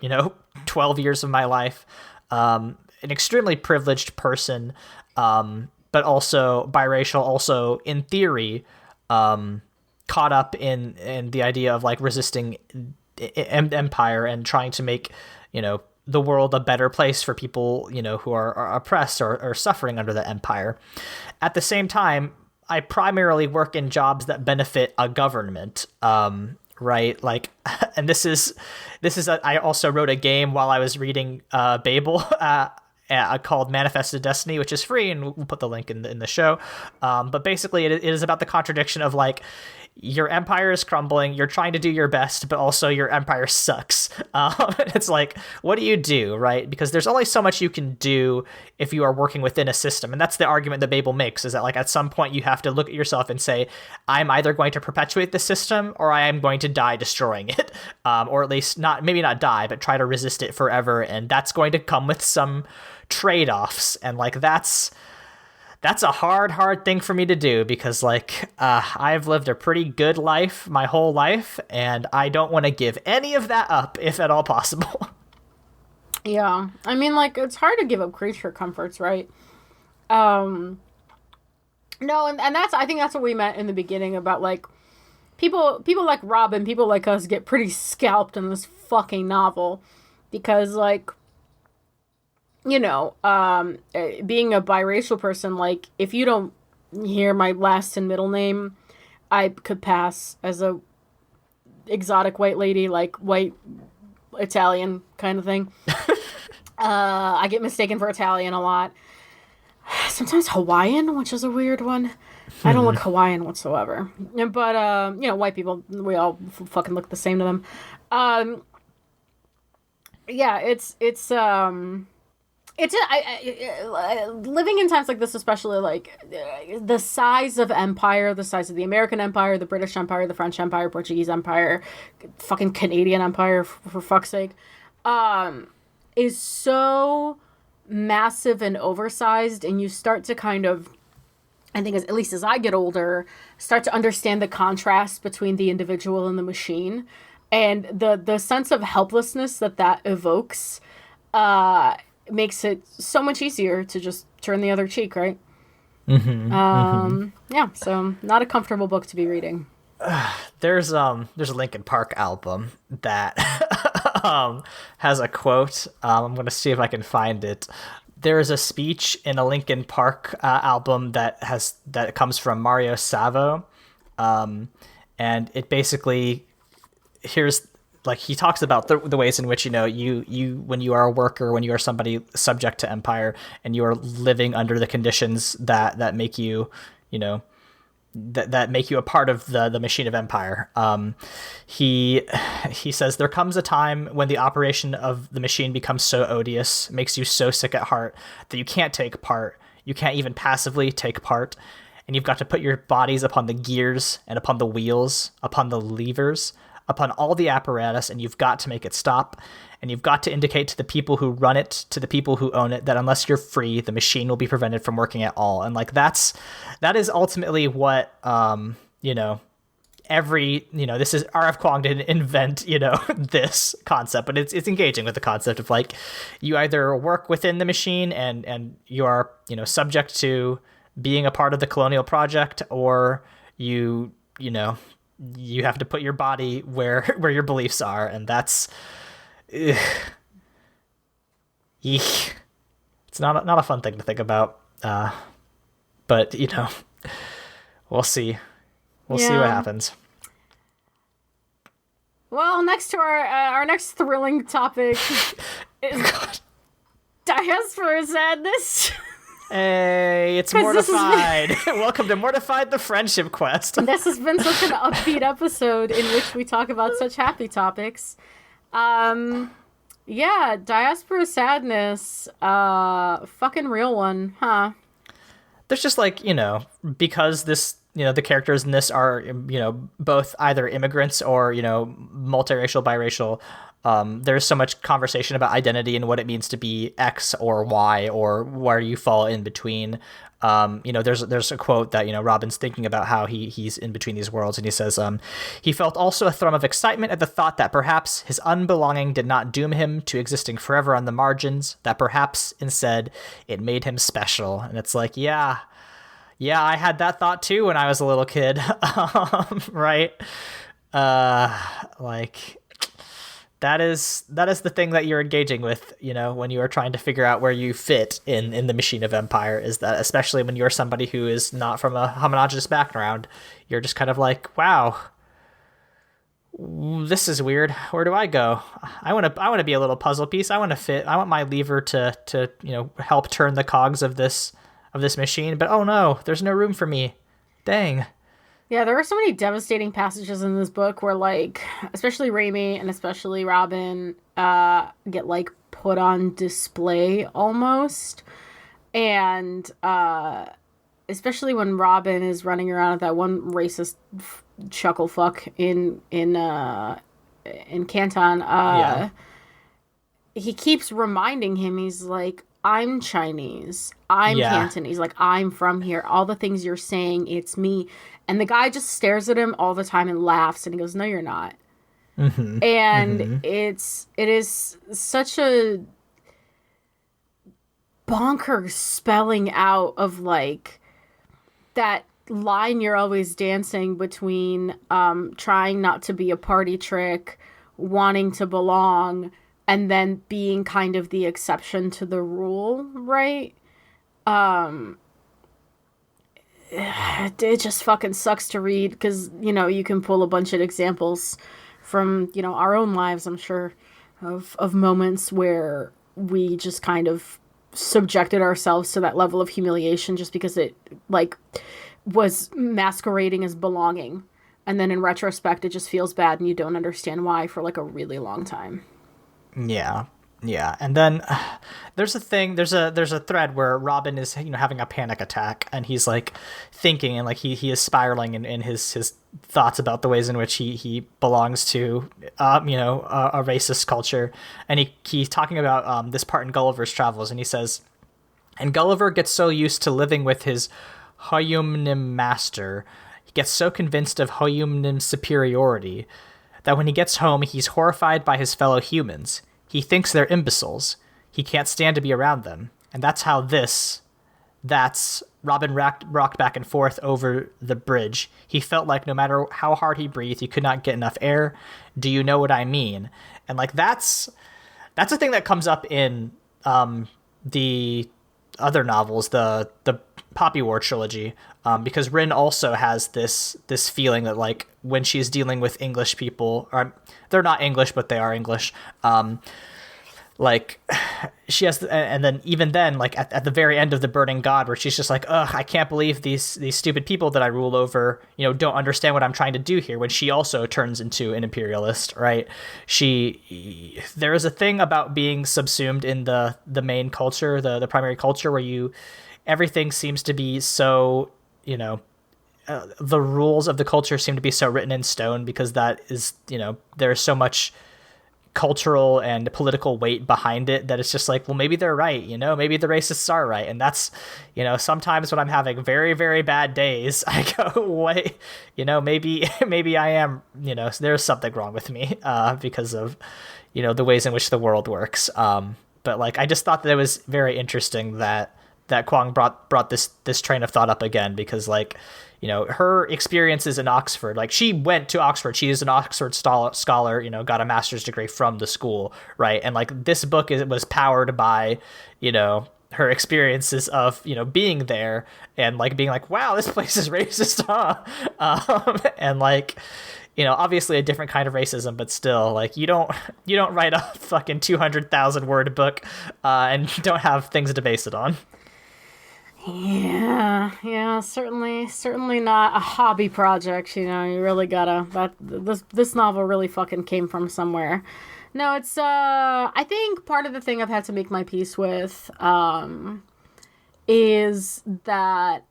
12 years of my life. An extremely privileged person, but also biracial, also in theory, caught up in the idea of like resisting empire and trying to make, the world a better place for people, who are oppressed or suffering under the empire. At the same time, I primarily work in jobs that benefit a government, right? Like, and this is I also wrote a game while I was reading Babel called Manifested Destiny, which is free, and we'll put the link in the show. But basically, it is about the contradiction of like, your empire is crumbling, you're trying to do your best, but also your empire sucks. It's like, what do you do, right? Because there's only so much you can do if you are working within a system. And that's the argument that Babel makes, is that like at some point you have to look at yourself and say, I'm either going to perpetuate the system or I am going to die destroying it. Or at least maybe not die, but try to resist it forever. And that's going to come with some trade-offs. And like, that's a hard thing for me to do because like I've lived a pretty good life my whole life, and I don't want to give any of that up if at all possible. Yeah, I mean, like, it's hard to give up creature comforts, right? No, and I think that's what we meant in the beginning about like people like Robin, people like us get pretty scalped in this fucking novel because like being a biracial person, like, if you don't hear my last and middle name, I could pass as a exotic white lady, like white Italian kind of thing. I get mistaken for Italian a lot. Sometimes Hawaiian, which is a weird one. I don't look Hawaiian whatsoever. But, white people, we all fucking look the same to them. Yeah, it's living in times like this, especially, like, the size of empire, the size of the American Empire, the British Empire, the French Empire, Portuguese Empire, fucking Canadian Empire, for fuck's sake, is so massive and oversized, and you start to kind of, I think, at least as I get older, start to understand the contrast between the individual and the machine, and the sense of helplessness that evokes makes it so much easier to just turn the other cheek, right? Yeah, so not a comfortable book to be reading. There's a Linkin Park album that has a quote. I'm gonna see if I can find it. There is a speech in a Linkin Park album that comes from Mario Savo, and it basically, here's, like, he talks about the ways in which, you when you are a worker, when you are somebody subject to empire, and you are living under the conditions that make you, that make you a part of the machine of empire. He says, there comes a time when the operation of the machine becomes so odious, makes you so sick at heart, that you can't take part. You can't even passively take part. And you've got to put your bodies upon the gears and upon the wheels, upon the levers, upon all the apparatus, and you've got to make it stop. And you've got to indicate to the people who run it, to the people who own it, that unless you're free, the machine will be prevented from working at all. And, like, that is ultimately what, this is R.F. Kuang didn't invent, this concept, but it's engaging with the concept of, like, you either work within the machine and you are, subject to being a part of the colonial project, or you have to put your body where your beliefs are, and that's, ugh. Eek. It's not a fun thing to think about, but we'll see. We'll see what happens. Well, next to our next thrilling topic is diaspora sadness. Hey, it's Mortified. Welcome to Mortified, the Friendship Quest. This has been such an upbeat episode in which we talk about such happy topics. Yeah, diaspora sadness, fucking real one, huh? There's just, like, because this, the characters in this are, both either immigrants or, multiracial, biracial. There's so much conversation about identity and what it means to be X or Y, or where you fall in between. There's a quote that, Robin's thinking about how he's in between these worlds, and he says, he felt also a thrum of excitement at the thought that perhaps his unbelonging did not doom him to existing forever on the margins, that perhaps, instead, it made him special. And it's like, yeah, I had that thought too when I was a little kid. Right? Like, that is the thing that you're engaging with, when you are trying to figure out where you fit in the machine of empire, is that, especially when you're somebody who is not from a homogenous background, you're just kind of like, wow, this is weird. Where do I go? I want to be a little puzzle piece. I want to fit. I want my lever to help turn the cogs of this machine, but oh no, there's no room for me. Dang. Yeah, there are so many devastating passages in this book where, like, especially Raimi and especially Robin get, like, put on display almost. And especially when Robin is running around with that one racist chuckle fuck in Canton. He keeps reminding him, he's like, I'm Chinese, I'm Cantonese, like, I'm from here. All the things you're saying, it's me. And the guy just stares at him all the time and laughs, and he goes, no, you're not. Mm-hmm. And mm-hmm. it is such a bonkers spelling out of, like, that line you're always dancing between trying not to be a party trick, wanting to belong, and then being kind of the exception to the rule, right? It just fucking sucks to read because, you know, you can pull a bunch of examples from, you know, our own lives, I'm sure, of moments where we just kind of subjected ourselves to that level of humiliation just because it, like, was masquerading as belonging. And then in retrospect, it just feels bad and you don't understand why for, like, a really long time. Yeah. Yeah, and then there's a thread where Robin is, you know, having a panic attack, and he's like thinking, and like he is spiraling in his thoughts about the ways in which he belongs to a racist culture, and he's talking about this part in Gulliver's Travels, and he says, and Gulliver gets so used to living with his Houyhnhnm master, he gets so convinced of Houyhnhnm's superiority that when he gets home, he's horrified by his fellow humans. He thinks they're imbeciles. He can't stand to be around them. And that's how that's Robin rocked back and forth over the bridge. He felt like no matter how hard he breathed, he could not get enough air. Do you know what I mean? And like that's a thing that comes up in the other novels, the Poppy War trilogy, because Rin also has this feeling that like when she's dealing with English people, or they're not English but they are English, like she has, and then even then, like at the very end of The Burning God, where she's just like, ugh, I can't believe these stupid people that I rule over, you know, don't understand what I'm trying to do here. When she also turns into an imperialist, right? There is a thing about being subsumed in the main culture, the primary culture, where everything seems to be so, you know, the rules of the culture seem to be so written in stone, because that is, you know, there's so much cultural and political weight behind it that it's just like, well, maybe they're right, you know, maybe the racists are right. And that's, you know, sometimes when I'm having very, very bad days, I go, wait, you know, maybe I am, you know, there's something wrong with me because of, you know, the ways in which the world works. But like, I just thought that it was very interesting that Kuang brought this train of thought up again, because like, you know, her experiences in Oxford, like she went to Oxford, she is an Oxford scholar, you know, got a master's degree from the school, right? And like this book was powered by, you know, her experiences of, you know, being there and like being like, wow, this place is racist, huh? And like, you know, obviously a different kind of racism, but still, like you don't write a fucking 200,000 word book and don't have things to base it on. Yeah, certainly not a hobby project, you know, you really gotta, this novel really fucking came from somewhere. No, it's, I think part of the thing I've had to make my peace with, is that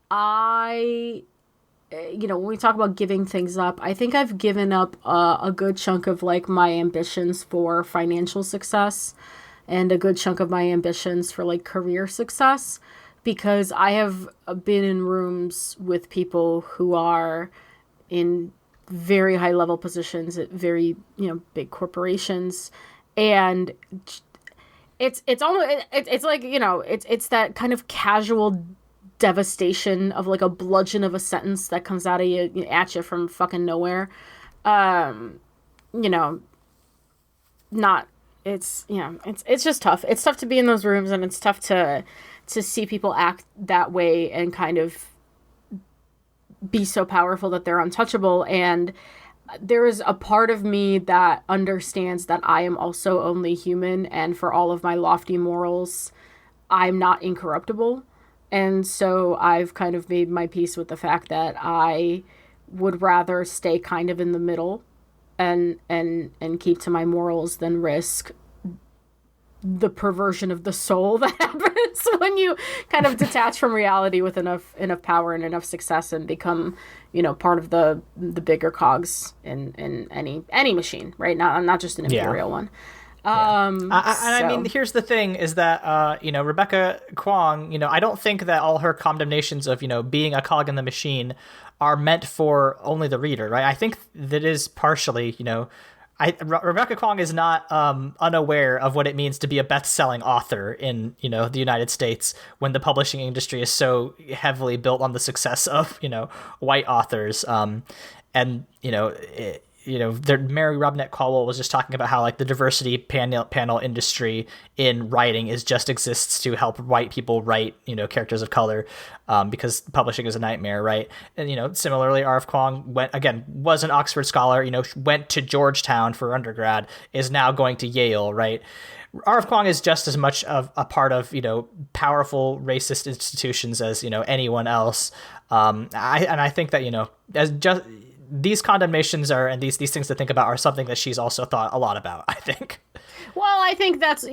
you know, when we talk about giving things up, I think I've given up a good chunk of, like, my ambitions for financial success and a good chunk of my ambitions for, like, career success, because I have been in rooms with people who are in very high level positions at very, you know, big corporations, and it's almost it's like, you know, it's that kind of casual devastation of like a bludgeon of a sentence that comes out of you at you from fucking nowhere. You know, not it's, you know, it's just tough. It's tough to be in those rooms, and it's tough to see people act that way and kind of be so powerful that they're untouchable. And there is a part of me that understands that I am also only human, and for all of my lofty morals, I'm not incorruptible. And so I've kind of made my peace with the fact that I would rather stay kind of in the middle and keep to my morals than risk the perversion of the soul that happens when you kind of detach from reality with enough power and enough success and become, you know, part of the bigger cogs in any machine, right? Not just an imperial one. I mean, here's the thing is that, you know, Rebecca Kuang, you know, I don't think that all her condemnations of, you know, being a cog in the machine are meant for only the reader, right? I think that is partially, you know, Rebecca Kuang is not unaware of what it means to be a best-selling author in, you know, the United States when the publishing industry is so heavily built on the success of, you know, white authors. And, you know, Mary Robinette Caldwell was just talking about how like the diversity panel industry in writing just exists to help white people write, characters of color, because publishing is a nightmare, right? And similarly, R.F. Kuang was an Oxford scholar, went to Georgetown for undergrad, is now going to Yale, right? R.F. Kuang is just as much of a part of powerful racist institutions as anyone else. I think that as just these condemnations and these things to think about are something that she's also thought a lot about, I think. Well, I think that's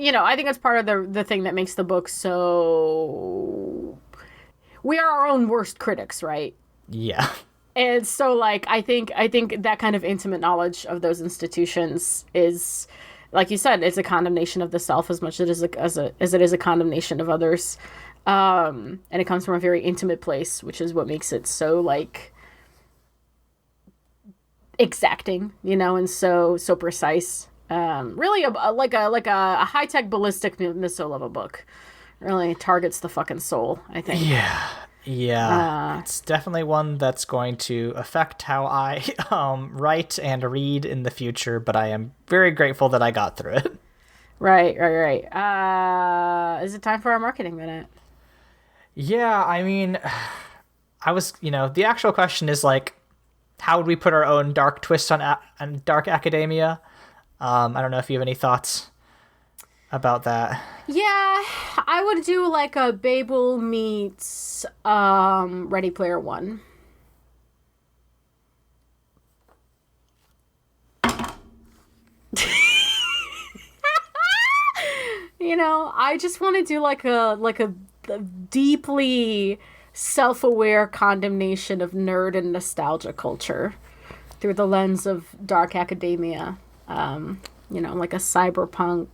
part of the thing that makes the book so... We are our own worst critics, right? Yeah. And so, like, I think that kind of intimate knowledge of those institutions is, like you said, it's a condemnation of the self as much as it is a condemnation of others. And it comes from a very intimate place, which is what makes it so, like, exacting, and so precise. Really like a high-tech ballistic missile of a book. Really targets the fucking soul, I think. Yeah. It's definitely one that's going to affect how I write and read in the future, but I am very grateful that I got through it. Right. Is it time for our marketing minute? Yeah, I mean, the actual question is, like, how would we put our own dark twist on dark academia? I don't know if you have any thoughts about that. Yeah, I would do like a Babel meets Ready Player One. I just want to do like a deeply self-aware condemnation of nerd and nostalgia culture through the lens of dark academia. Like a cyberpunk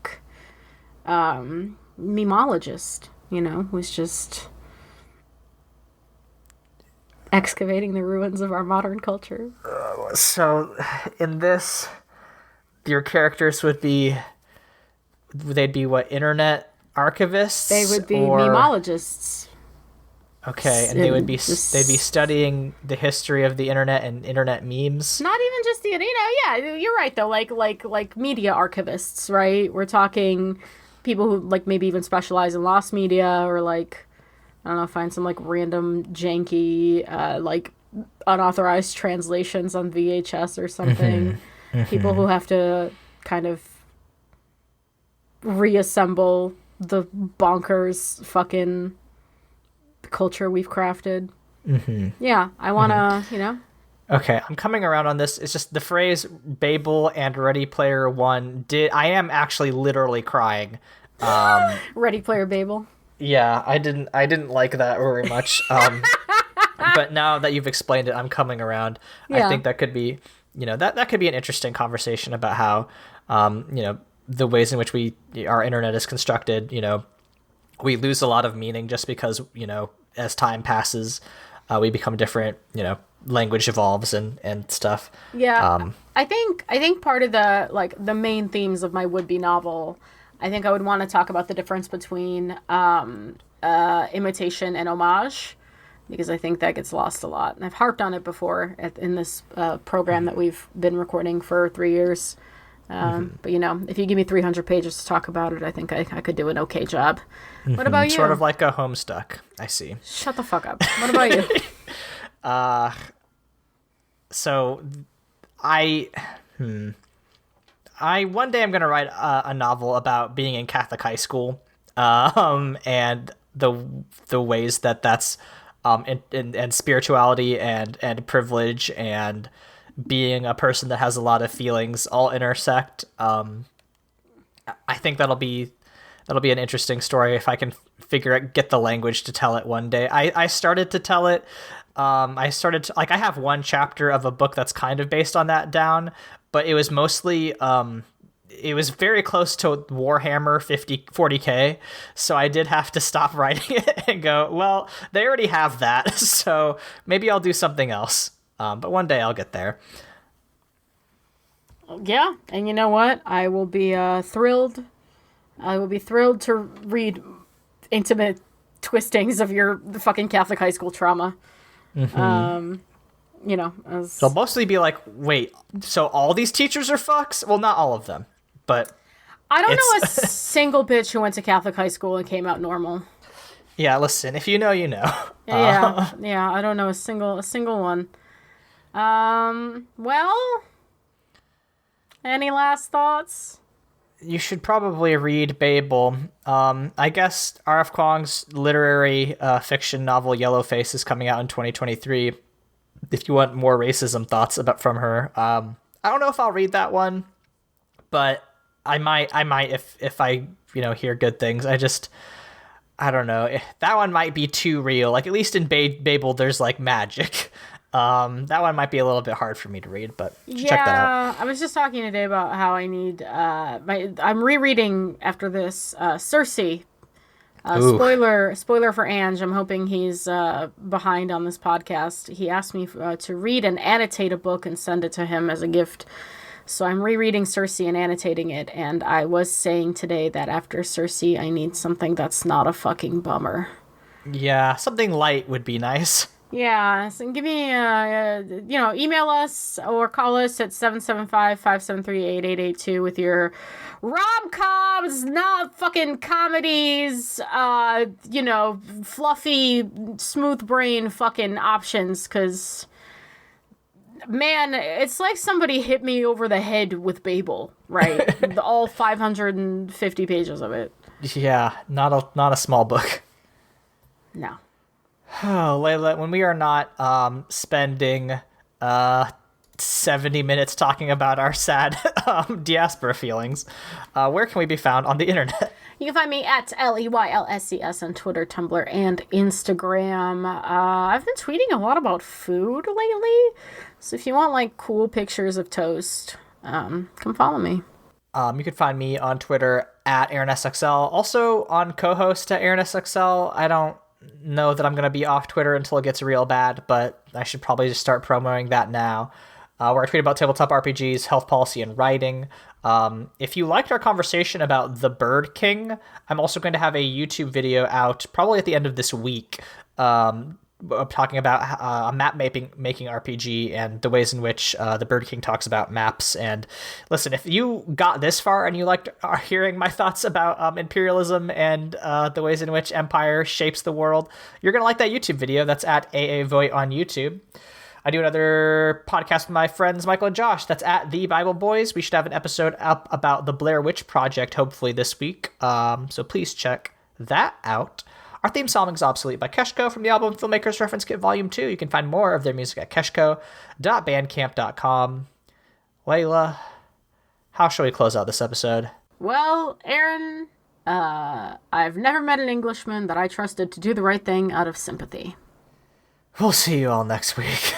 memologist, who's just excavating the ruins of our modern culture. So in this, your characters they'd be what, internet archivists? They would be memologists. Okay, and they'd be studying the history of the internet and internet memes. Not even just yeah, you're right though. Like media archivists, right? We're talking people who like maybe even specialize in lost media, or like, I don't know, find some like random janky like unauthorized translations on VHS or something. People who have to kind of reassemble the bonkers fucking culture we've crafted. Yeah, I want to, Okay, I'm coming around on this. It's just the phrase Babel and Ready Player One I am actually literally crying. Ready Player Babel. Yeah, I didn't like that very much. But now that you've explained it, I'm coming around. Yeah. I think that could be, that could be an interesting conversation about how, the ways in which our internet is constructed, we lose a lot of meaning just because, as time passes, we become different, language evolves and stuff. Yeah. I think part of the main themes of my would-be novel, I think I would want to talk about the difference between imitation and homage, because I think that gets lost a lot. And I've harped on it before in this program that we've been recording for 3 years. But if you give me 300 pages to talk about it, I think I could do an okay job. What about you? Sort of like a Homestuck, I see. Shut the fuck up. What about you? So I one day I'm going to write a novel about being in Catholic high school, and the ways that's and spirituality and privilege and being a person that has a lot of feelings all intersect. I think that'll be an interesting story if I can get the language to tell it one day. I started to tell it. I have one chapter of a book that's kind of based on that down, but it was mostly, it was very close to Warhammer 40K. So I did have to stop writing it and go, well, they already have that. So maybe I'll do something else. But one day I'll get there. Yeah, and you know what? I will be thrilled. I will be thrilled to read intimate twistings of your fucking Catholic high school trauma. They'll mostly be like, wait, so all these teachers are fucks? Well, not all of them, but I don't know a single bitch who went to Catholic high school and came out normal. Yeah, listen, if you know, you know. Yeah, I don't know a single one. Well, any last thoughts? You should probably read Babel. I guess R.F. Kuang's literary fiction novel Yellowface is coming out in 2023. If you want more racism thoughts from her. I don't know if I'll read that one, but I might if I, hear good things. I don't know. That one might be too real. Like, at least in Babel, there's, like, magic. That one might be a little bit hard for me to read, but check that out. I was just talking today about how I need... I'm rereading, after this, Circe. Spoiler for Ange. I'm hoping he's behind on this podcast. He asked me to read and annotate a book and send it to him as a gift. So I'm rereading Circe and annotating it, and I was saying today that after Circe, I need something that's not a fucking bummer. Yeah, something light would be nice. Yeah, so give me, email us or call us at 775-573-8882 with your rom-coms, not fucking comedies, fluffy, smooth brain fucking options, because... Man, it's like somebody hit me over the head with Babel, right? All 550 pages of it. Yeah, not a small book. No. Oh, Leyla, when we are not spending 70 minutes talking about our sad diaspora feelings, where can we be found on the internet? You can find me at LEYLSCS on Twitter, Tumblr, and Instagram. I've been tweeting a lot about food lately, so if you want, like, cool pictures of toast, come follow me. You can find me on Twitter at AaronSXL, also on co-host at AaronSXL. I don't know that I'm going to be off Twitter until it gets real bad, but I should probably just start promoting that now. Where I tweet about tabletop RPGs, health policy, and writing. If you liked our conversation about the Bird King, I'm also going to have a YouTube video out probably at the end of this week, talking about a map-making RPG and the ways in which the Bird King talks about maps. And listen, if you got this far and you liked hearing my thoughts about imperialism and the ways in which empire shapes the world, you're going to like that YouTube video. That's at AA Voigt on YouTube. I do another podcast with my friends Michael and Josh. That's at The Bible Boys. We should have an episode up about the Blair Witch Project, hopefully this week. So please check that out. Our theme song is Obsolete by Keshko from the album Filmmakers Reference Kit Volume 2. You can find more of their music at keshko.bandcamp.com. Leyla, how shall we close out this episode? Well, Aaron, I've never met an Englishman that I trusted to do the right thing out of sympathy. We'll see you all next week.